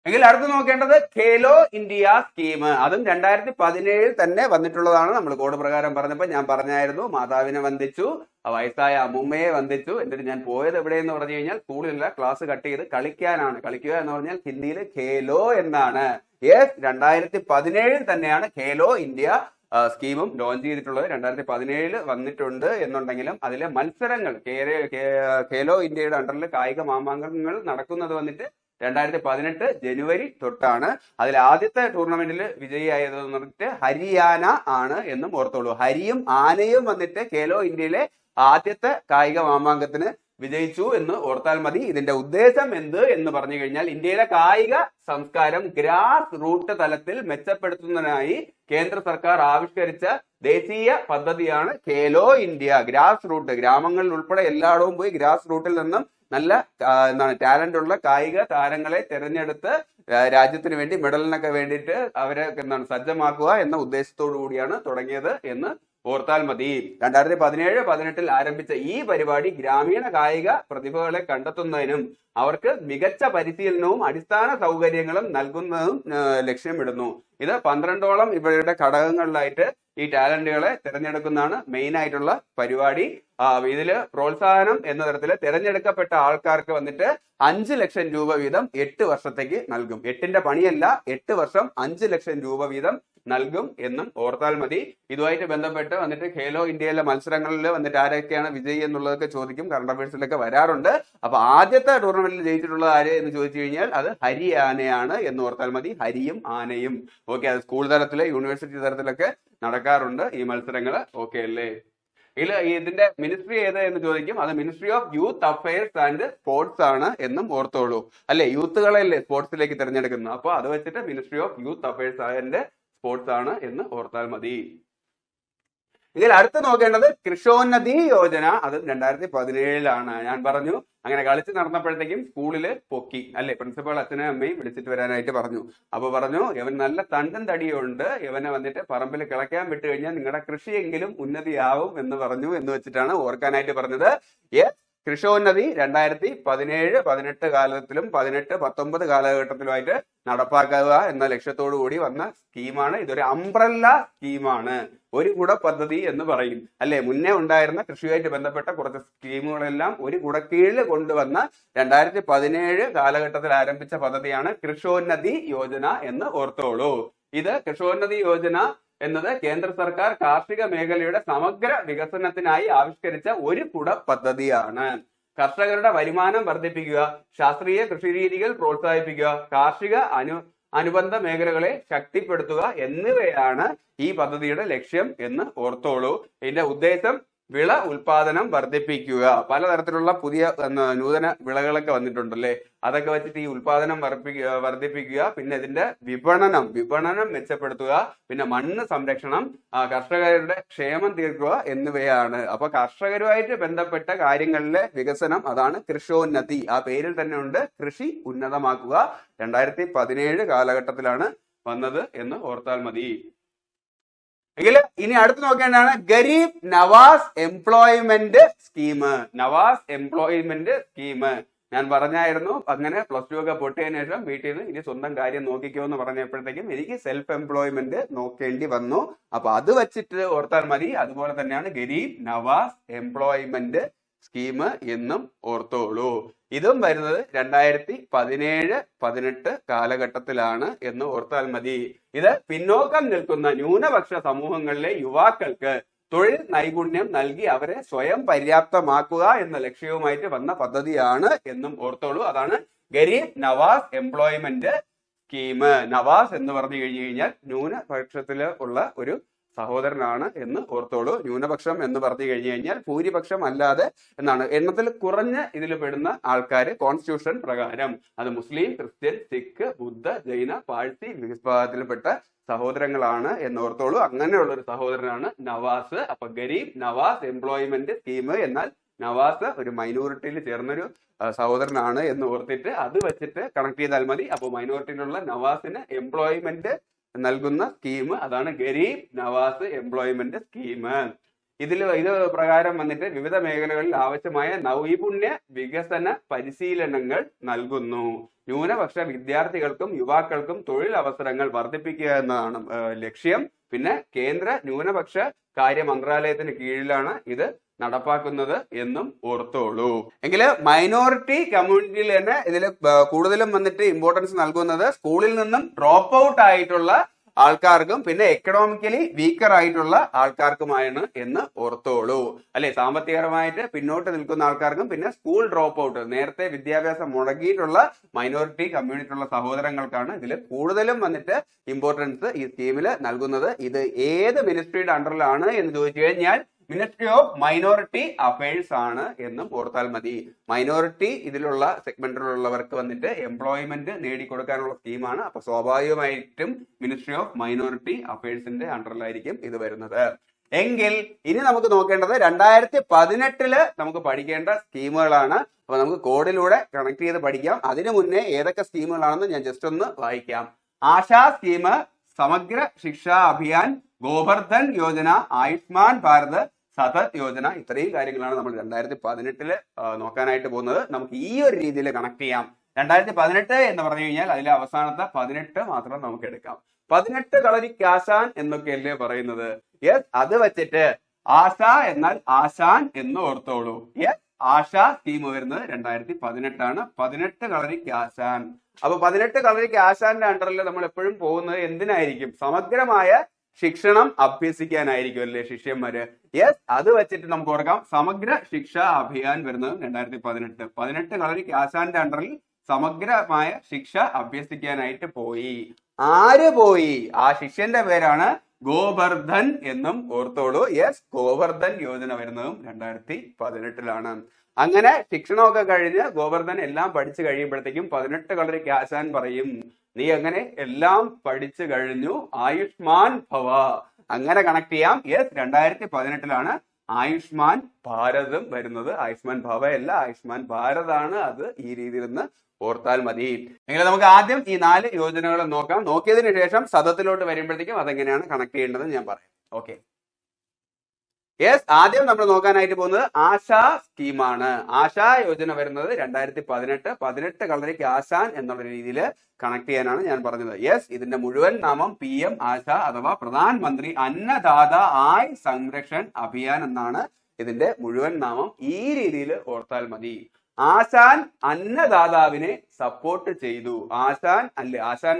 എങ്കിൽ അടുത്ത് നോക്കേണ്ടത് ഖേലോ ഇന്ത്യ സ്കീം. അതും 2017 തന്നെ വന്നിട്ടുള്ളതാണ്. നമ്മൾ കോഡ് പ്രകാരം പറഞ്ഞപ്പോൾ ഞാൻ പറഞ്ഞായിരുന്നു, മാതാവിനെ വന്ദിച്ചു, വയസ്സായ അമ്മുമ്മയെ വന്ദിച്ചു. എന്നിട്ട് ഞാൻ പോയത് എവിടെയെന്ന് പറഞ്ഞു കഴിഞ്ഞാൽ സ്കൂളിലല്ല, ക്ലാസ് കട്ട് ചെയ്ത് കളിക്കാനാണ്. കളിക്കുക എന്ന് പറഞ്ഞാൽ ഹിന്ദിയിൽ ഖേലോ എന്നാണ്. യെസ്, 2017 തന്നെയാണ് ഖേലോ ഇന്ത്യ സ്കീമും ലോഞ്ച് ചെയ്തിട്ടുള്ളത്. 2017 വന്നിട്ടുണ്ട് എന്നുണ്ടെങ്കിലും അതിലെ മത്സരങ്ങൾ ഖേലോ ഇന്ത്യയുടെ അണ്ടറിൽ കായിക മാമാങ്കങ്ങൾ നടക്കുന്നത് വന്നിട്ട് 2018 ജനുവരി തൊട്ടാണ്. അതിൽ ആദ്യത്തെ ടൂർണമെന്റിൽ വിജയിയായത് വന്നിട്ട് ഹരിയാന ആണ് എന്നും ഓർത്തോളൂ. ഹരിയും ആനയും വന്നിട്ട് ഖേലോ ഇന്ത്യയിലെ ആദ്യത്തെ കായിക മാമാങ്കത്തിന് വിജയിച്ചു എന്ന് ഓർത്താൽ മതി. ഇതിന്റെ ഉദ്ദേശം എന്ത് എന്ന് പറഞ്ഞു കഴിഞ്ഞാൽ ഇന്ത്യയിലെ കായിക സംസ്കാരം ഗ്രാസ് റൂട്ട് തലത്തിൽ മെച്ചപ്പെടുത്തുന്നതിനായി കേന്ദ്ര സർക്കാർ ആവിഷ്കരിച്ച ദേശീയ പദ്ധതിയാണ് ഖേലോ ഇന്ത്യ. ഗ്രാസ് റൂട്ട്, ഗ്രാമങ്ങളിൽ ഉൾപ്പെടെ എല്ലായിടവും പോയി ഗ്രാസ് റൂട്ടിൽ നിന്നും നല്ല ടാലന്റ് ഉള്ള കായിക താരങ്ങളെ തിരഞ്ഞെടുത്ത് രാജ്യത്തിന് വേണ്ടി മെഡലിനൊക്കെ വേണ്ടിയിട്ട് അവരെ സജ്ജമാക്കുക എന്ന ഉദ്ദേശത്തോടു കൂടിയാണ് തുടങ്ങിയത് എന്ന് ഓർത്താൽ മതി. 2017-18 ആരംഭിച്ച ഈ പരിപാടി ഗ്രാമീണ കായിക പ്രതിഭകളെ കണ്ടെത്തുന്നതിനും അവർക്ക് മികച്ച പരിശീലനവും അടിസ്ഥാന സൗകര്യങ്ങളും നൽകുന്നതും ലക്ഷ്യമിടുന്നു. ഇത് 12ഓളം ഇവരുടെ ഘടകങ്ങളിലായിട്ട് ഈ ടാലന്റുകളെ തിരഞ്ഞെടുക്കുന്നതാണ് മെയിൻ ആയിട്ടുള്ള പരിപാടി. ഇതില് പ്രോത്സാഹനം എന്ന തരത്തില് തിരഞ്ഞെടുക്കപ്പെട്ട ആൾക്കാർക്ക് വന്നിട്ട് 5 ലക്ഷം രൂപ വീതം 8 വർഷത്തേക്ക് നൽകും. 8ന്റെ പണിയല്ല, 8 വർഷം 5 ലക്ഷം രൂപ വീതം നൽകും എന്നും ഓർത്താൽ മതി. ഇതുമായിട്ട് ബന്ധപ്പെട്ട് വന്നിട്ട് ഖേലോ ഇന്ത്യയിലെ മത്സരങ്ങളിൽ വന്നിട്ട് ആരൊക്കെയാണ് വിജയി എന്നുള്ളതൊക്കെ ചോദിക്കും, കറണ്ട് അഫയേഴ്സിലൊക്കെ വരാറുണ്ട്. അപ്പൊ ആദ്യത്തെ ടൂർണമെന്റിൽ ജയിച്ചിട്ടുള്ളത് ആര് എന്ന് ചോദിച്ചു കഴിഞ്ഞാൽ അത് ഹരിയാനയാണ് എന്ന് ഓർത്താൽ മതി. ഹരിയും ആനയും. ഓക്കെ, അത് സ്കൂൾ തലത്തില് യൂണിവേഴ്സിറ്റി തലത്തിലൊക്കെ നടക്കാറുണ്ട് ഈ മത്സരങ്ങൾ. ഓക്കെ അല്ലേ? ഇതിന്റെ മിനിസ്ട്രി ഏത് എന്ന് ചോദിക്കും. അത് ministry of youth affairs and sports ആണ് എന്നും ഓർത്തോളൂ. അല്ലെ, യൂത്തുകളല്ലേ സ്പോർട്സിലേക്ക് തിരഞ്ഞെടുക്കുന്നത്. അപ്പൊ അത് വെച്ചിട്ട് ministry of youth affairs and sports ആണ് എന്ന് ഓർത്താൽ മതി. ഇതിൽ അടുത്ത് നോക്കേണ്ടത് കൃഷോന്നതി യോജന. അത് 2017 ഞാൻ പറഞ്ഞു, അങ്ങനെ കളിച്ച് നടന്നപ്പോഴത്തേക്കും സ്കൂളില് പൊക്കി അല്ലെ, പ്രിൻസിപ്പൾ അച്ഛനെയും അമ്മയും വിളിച്ചിട്ട് വരാനായിട്ട് പറഞ്ഞു. അപ്പൊ പറഞ്ഞു, ഇവൻ നല്ല തണ്ടും തടിയുണ്ട്, ഇവനെ വന്നിട്ട് പറമ്പിൽ കിളയ്ക്കാൻ വിട്ടു കഴിഞ്ഞാൽ നിങ്ങളുടെ കൃഷിയെങ്കിലും ഉന്നതിയാവും എന്ന് പറഞ്ഞു എന്ന് വെച്ചിട്ടാണ് ഓർക്കാനായിട്ട് പറഞ്ഞത്. കൃഷോന്നതി 2017-18 കാലത്തിലും 18-19 കാലഘട്ടത്തിലുമായിട്ട് നടപ്പാക്കുക എന്ന ലക്ഷ്യത്തോടു കൂടി വന്ന സ്കീമാണ്. ഇതൊരു അംബ്രല്ല സ്കീമാണ്, ഒരു കുട പദ്ധതി എന്ന് പറയും അല്ലെ. മുന്നേ ഉണ്ടായിരുന്ന കൃഷിയുമായിട്ട് ബന്ധപ്പെട്ട കുറച്ച് സ്കീമുകളെല്ലാം ഒരു കുടക്കീഴിൽ കൊണ്ടുവന്ന 2017 കാലഘട്ടത്തിൽ ആരംഭിച്ച പദ്ധതിയാണ് കൃഷോന്നതി യോജന എന്ന് ഓർത്തോളൂ. ഇത് കൃഷോന്നതി യോജന എന്നത് കേന്ദ്ര സർക്കാർ കാർഷിക മേഖലയുടെ സമഗ്ര വികസനത്തിനായി ആവിഷ്കരിച്ച ഒരു കുട പദ്ധതിയാണ്. കർഷകരുടെ വരുമാനം വർദ്ധിപ്പിക്കുക, ശാസ്ത്രീയ കൃഷിരീതികൾ പ്രോത്സാഹിപ്പിക്കുക, കാർഷിക അനുബന്ധ മേഖലകളെ ശക്തിപ്പെടുത്തുക എന്നിവയാണ് ഈ പദ്ധതിയുടെ ലക്ഷ്യം എന്ന് ഓർത്തോളൂ. ഇതിന്റെ ഉദ്ദേശം വിള ഉൽപാദനം വർദ്ധിപ്പിക്കുക. പലതരത്തിലുള്ള പുതിയ നൂതന വിളകളൊക്കെ വന്നിട്ടുണ്ടല്ലേ, അതൊക്കെ വെച്ചിട്ട് ഈ ഉൽപാദനം വർദ്ധിപ്പിക്കുക. പിന്നെ ഇതിന്റെ വിപണനം മെച്ചപ്പെടുത്തുക. പിന്നെ മണ്ണ് സംരക്ഷണം, കർഷകരുടെ ക്ഷേമം തീർക്കുക എന്നിവയാണ്. അപ്പൊ കർഷകരുമായിട്ട് ബന്ധപ്പെട്ട കാര്യങ്ങളിലെ വികസനം, അതാണ് കൃഷോന്നതി. ആ പേരിൽ തന്നെ ഉണ്ട്, കൃഷി ഉന്നതമാക്കുക. 2017 കാലഘട്ടത്തിലാണ് വന്നത് എന്ന് ഓർത്താൽ മതി. എങ്കിൽ ഇനി അടുത്ത് നോക്കേണ്ടതാണ് Garib Nawaz employment scheme. Nawaz employment scheme ഞാൻ പറഞ്ഞായിരുന്നു, അങ്ങനെ പ്ലസ് ടു ഒക്കെ പൊട്ടിയതിനു ശേഷം വീട്ടിൽ നിന്ന് ഇനി സ്വന്തം കാര്യം നോക്കിക്കോ എന്ന് പറഞ്ഞപ്പോഴത്തേക്കും എനിക്ക് സെൽഫ് എംപ്ലോയ്മെന്റ് നോക്കേണ്ടി വന്നു. അപ്പൊ അത് വെച്ചിട്ട് ഓർത്താൽ മതി. അതുപോലെ തന്നെയാണ് ഗരീബ് നവാസ് എംപ്ലോയ്മെന്റ് സ്കീം എന്നും ഓർത്തോളൂ. ഇതും വരുന്നത് 2017-18 കാലഘട്ടത്തിലാണ് എന്ന് ഓർത്താൽ മതി. ഇത് പിന്നോക്കം നിൽക്കുന്ന ന്യൂനപക്ഷ സമൂഹങ്ങളിലെ യുവാക്കൾക്ക് തൊഴിൽ നൈപുണ്യം നൽകി അവരെ സ്വയം പര്യാപ്തമാക്കുക എന്ന ലക്ഷ്യവുമായിട്ട് വന്ന പദ്ധതിയാണ് എന്നും ഓർത്തോളൂ. അതാണ് ഗരീബ് നവാസ് എംപ്ലോയ്മെന്റ് സ്കീം. നവാസ് എന്ന് പറഞ്ഞു കഴിഞ്ഞു കഴിഞ്ഞാൽ ന്യൂനപക്ഷത്തില് ഉള്ള ഒരു സഹോദരനാണ് എന്ന് ഓർത്തോളൂ. ന്യൂനപക്ഷം എന്ന് പറഞ്ഞു കഴിഞ്ഞു കഴിഞ്ഞാൽ ഭൂരിപക്ഷം അല്ലാതെ എന്നാണ്. എണ്ണത്തിൽ കുറഞ്ഞ ഇതിൽ പെടുന്ന ആൾക്കാർ കോൺസ്റ്റിറ്റ്യൂഷൻ പ്രകാരം അത് മുസ്ലിം, ക്രിസ്ത്യൻ, സിഖ്, ബുദ്ധ, ജൈന, പാഴ്സി വിഭാഗത്തിൽപ്പെട്ട സഹോദരങ്ങളാണ് എന്ന് ഓർത്തോളൂ. അങ്ങനെയുള്ള ഒരു സഹോദരനാണ് നവാസ്. അപ്പൊ ഗരീബ് നവാസ് എംപ്ലോയ്മെന്റ് സ്കീം, എന്നാൽ നവാസ് ഒരു മൈനോറിറ്റിയിൽ ചേർന്നൊരു സഹോദരനാണ് എന്ന് ഓർത്തിട്ട് അത് വെച്ചിട്ട് കണക്ട് ചെയ്താൽ മതി. അപ്പോൾ മൈനോറിറ്റിയിലുള്ള നവാസിന് എംപ്ലോയ്മെന്റ് നൽകുന്ന സ്കീം അതാണ് ഗരീബ് നവാസ് എംപ്ലോയ്മെന്റ് സ്കീം. ഇത് പ്രകാരം വന്നിട്ട് വിവിധ മേഖലകളിൽ ആവശ്യമായ നൈപുണ്യ വികസന പരിശീലനങ്ങൾ നൽകുന്നു. ന്യൂനപക്ഷ വിദ്യാർത്ഥികൾക്കും യുവാക്കൾക്കും തൊഴിൽ അവസരങ്ങൾ വർദ്ധിപ്പിക്കുക എന്നതാണ് ലക്ഷ്യം. പിന്നെ കേന്ദ്ര ന്യൂനപക്ഷ കാര്യ മന്ത്രാലയത്തിന് കീഴിലാണ് ഇത് നടപ്പാക്കുന്നത് എന്നും ഓർത്തോളൂ. എങ്കിൽ മൈനോറിറ്റി കമ്മ്യൂണിറ്റിയിൽ തന്നെ ഇതിൽ കൂടുതലും വന്നിട്ട് ഇമ്പോർട്ടൻസ് നൽകുന്നത് സ്കൂളിൽ നിന്നും ഡ്രോപ്പ് ഔട്ട് ആയിട്ടുള്ള ആൾക്കാർക്കും പിന്നെ എക്കണോമിക്കലി വീക്കർ ആയിട്ടുള്ള ആൾക്കാർക്കുമാണ് എന്ന് ഓർത്തോളൂ. അല്ലെ, സാമ്പത്തികപരമായിട്ട് പിന്നോട്ട് നിൽക്കുന്ന ആൾക്കാർക്കും പിന്നെ സ്കൂൾ ഡ്രോപ്പ് ഔട്ട് നേരത്തെ വിദ്യാഭ്യാസം മുടങ്ങിയിട്ടുള്ള മൈനോറിറ്റി കമ്മ്യൂണിറ്റിയുള്ള സഹോദരങ്ങൾക്കാണ് ഇതിൽ കൂടുതലും വന്നിട്ട് ഇമ്പോർട്ടൻസ് ഈ സ്കീമിൽ നൽകുന്നത്. ഇത് ഏത് മിനിസ്ട്രിയുടെ അണ്ടറിലാണ് എന്ന് ചോദിച്ചു കഴിഞ്ഞാൽ മിനിസ്ട്രി ഓഫ് മൈനോറിറ്റി അഫയേഴ്സ് ആണ് എന്നും ഓർത്താൽ മതി. മൈനോറിറ്റി ഇതിലുള്ള സെഗ്മെന്റിലുള്ളവർക്ക് വന്നിട്ട് എംപ്ലോയ്മെന്റ് നേടിക്കൊടുക്കാനുള്ള സ്കീമാണ്. അപ്പൊ സ്വാഭാവികമായിട്ടും മിനിസ്ട്രി ഓഫ് മൈനോറിറ്റി അഫയേഴ്സിന്റെ അണ്ടറിലായിരിക്കും ഇത് വരുന്നത്. എങ്കിൽ ഇനി നമുക്ക് നോക്കേണ്ടത് 2018 നമുക്ക് പഠിക്കേണ്ട സ്കീമുകളാണ്. അപ്പൊ നമുക്ക് കോഡിലൂടെ കണക്ട് ചെയ്ത് പഠിക്കാം. അതിനു മുന്നേ ഏതൊക്കെ സ്കീമുകളാണെന്ന് ഞാൻ ജസ്റ്റ് ഒന്ന് വായിക്കാം. ആശാ സ്കീം, സമഗ്ര ശിക്ഷാ അഭിയാൻ, ഗോബർധൻ യോജന, ആയുഷ്മാൻ ഭാരത്, സതത് യോജന, ഇത്രയും കാര്യങ്ങളാണ് നമ്മൾ 2018 നോക്കാനായിട്ട് പോകുന്നത്. നമുക്ക് ഈ ഒരു രീതിയിൽ കണക്ട് ചെയ്യാം. 2018 എന്ന് പറഞ്ഞു കഴിഞ്ഞാൽ അതിലെ അവസാനത്തെ 18 മാത്രം നമുക്ക് എടുക്കാം. 18 കളരിക്ക് ആശാൻ എന്നൊക്കെയല്ലേ പറയുന്നത്. യെസ്, അത് വെച്ചിട്ട് ആശ എന്നാൽ ആശാൻ എന്ന് ഓർത്തോളൂ. യെസ്, ആശാ സ്കീം വരുന്നത് 2018 ആണ്. 18 കളരിക്ക് ആശാൻ. അപ്പൊ 18 കളരിക്ക് ആശാന്റെ അണ്ടറിൽ നമ്മൾ എപ്പോഴും പോകുന്നത് എന്തിനായിരിക്കും? സമഗ്രമായ ശിക്ഷണം അഭ്യസിക്കാനായിരിക്കും അല്ലേ ശിഷ്യന്മാര്. യെസ്, അത് വെച്ചിട്ട് നമുക്ക് ഓർക്കാം. സമഗ്ര ശിക്ഷാ അഭിയാൻ വരുന്നത് 2018. 18 കളരിക്ക് ആശാന്റെ അണ്ടറിൽ സമഗ്രമായ ശിക്ഷ അഭ്യസിക്കാനായിട്ട് പോയി. ആര് പോയി? ആ ശിഷ്യന്റെ പേരാണ് ഗോബർധൻ എന്നും ഓർത്തോളൂ. യെസ്, ഗോബർധൻ യോജന വരുന്നതും 2018 അങ്ങനെ ശിക്ഷണമൊക്കെ കഴിഞ്ഞ് ഗോബർധൻ എല്ലാം പഠിച്ചു കഴിയുമ്പോഴത്തേക്കും 18 കളരിക്ക് ആശാൻ പറയും, നീ അങ്ങനെ എല്ലാം പഠിച്ചു കഴിഞ്ഞു, ആയുഷ്മാൻ ഭവ. അങ്ങനെ കണക്ട് ചെയ്യാം. യെസ്, 2018 ആയുഷ്മാൻ ഭാരതം വരുന്നത്. ആയുഷ്മാൻ ഭവ അല്ല, ആയുഷ്മാൻ ഭാരതാണ്. അത് ഈ രീതിയിൽ നിന്ന് ഓർത്താൽ മതി. എങ്കിൽ നമുക്ക് ആദ്യം ഈ 4 യോജനകൾ നോക്കാം. നോക്കിയതിനു ശേഷം സതത്തിലോട്ട് വരുമ്പോഴത്തേക്കും അതെങ്ങനെയാണ് കണക്ട് ചെയ്യേണ്ടത് ഞാൻ പറയാം. ഓക്കെ, യെസ്, ആദ്യം നമ്മൾ നോക്കാനായിട്ട് പോകുന്നത് ആശാ സ്കീമാണ്. ആശാ യോജന വരുന്നത് 2018. 18 കളരിക്ക് ആശാൻ എന്നുള്ള രീതിയിൽ കണക്ട് ചെയ്യാനാണ് ഞാൻ പറഞ്ഞത്. യെസ്, ഇതിന്റെ മുഴുവൻ നാമം PM ആശ അഥവാ പ്രധാനമന്ത്രി അന്നദാത ആയ് സംരക്ഷൺ അഭിയാൻ എന്നാണ് ഇതിന്റെ മുഴുവൻ നാമം. ഈ രീതിയിൽ ഓർത്താൽ മതി. ആശാൻ അന്നദാതാവിനെ സപ്പോർട്ട് ചെയ്തു. ആശാൻ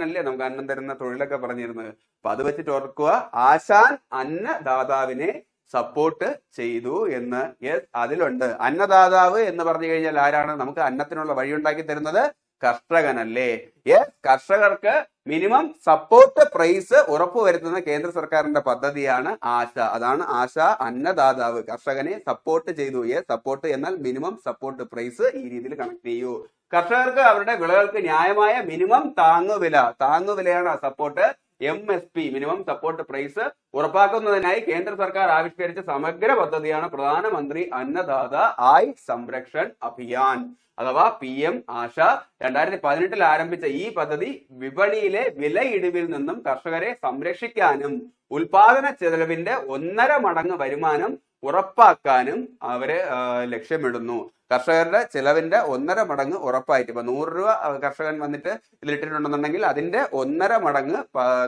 അല്ലേ നമുക്ക് അന്നം തരുന്ന തൊഴിലൊക്കെ പറഞ്ഞിരുന്നത്. അപ്പൊ അത് വെച്ചിട്ട് ഓർക്കുക, ആശാൻ അന്നദാതാവിനെ സപ്പോർട്ട് ചെയ്തു എന്ന്. യെസ്, അതിലുണ്ട്. അന്നദാതാവ് എന്ന് പറഞ്ഞു കഴിഞ്ഞാൽ ആരാണ്? നമുക്ക് അന്നത്തിനുള്ള വഴി ഉണ്ടാക്കി തരുന്നത് കർഷകനല്ലേ. യെസ്, കർഷകർക്ക് മിനിമം സപ്പോർട്ട് പ്രൈസ് ഉറപ്പുവരുത്തുന്ന കേന്ദ്ര സർക്കാരിന്റെ പദ്ധതിയാണ് ആശ. അതാണ് ആശ അന്നദാതാവ്. കർഷകനെ സപ്പോർട്ട് ചെയ്തു. യെസ്, സപ്പോർട്ട് എന്നാൽ മിനിമം സപ്പോർട്ട് പ്രൈസ്. ഈ രീതിയിൽ കണക്ട് ചെയ്യൂ. കർഷകർക്ക് അവരുടെ വിളകൾക്ക് ന്യായമായ മിനിമം താങ്ങുവിലയാണ് support. MSP minimum support price ഉറപ്പാക്കുന്നതിനായി കേന്ദ്ര സർക്കാർ ആവിഷ്കരിച്ച സമഗ്ര പദ്ധതിയാണ് പ്രധാനമന്ത്രി അന്നദാത ആയ് സംരക്ഷൺ അഭിയാൻ അഥവാ PM ആശ. 2018 ആരംഭിച്ച ഈ പദ്ധതി വിപണിയിലെ വിലയിടിവിൽ നിന്നും കർഷകരെ സംരക്ഷിക്കാനും ഉൽപാദന ചെലവിന്റെ 1.5 മടങ്ങ് വരുമാനം ഉറപ്പാക്കാനും അവര് ലക്ഷ്യമിടുന്നു. കർഷകരുടെ ചെലവിന്റെ 1.5 മടങ്ങ് ഉറപ്പായിട്ട് ഇപ്പൊ 100 രൂപ കർഷകൻ വന്നിട്ട് ഇതിലിട്ടിട്ടുണ്ടെന്നുണ്ടെങ്കിൽ അതിന്റെ 1.5 മടങ്ങ്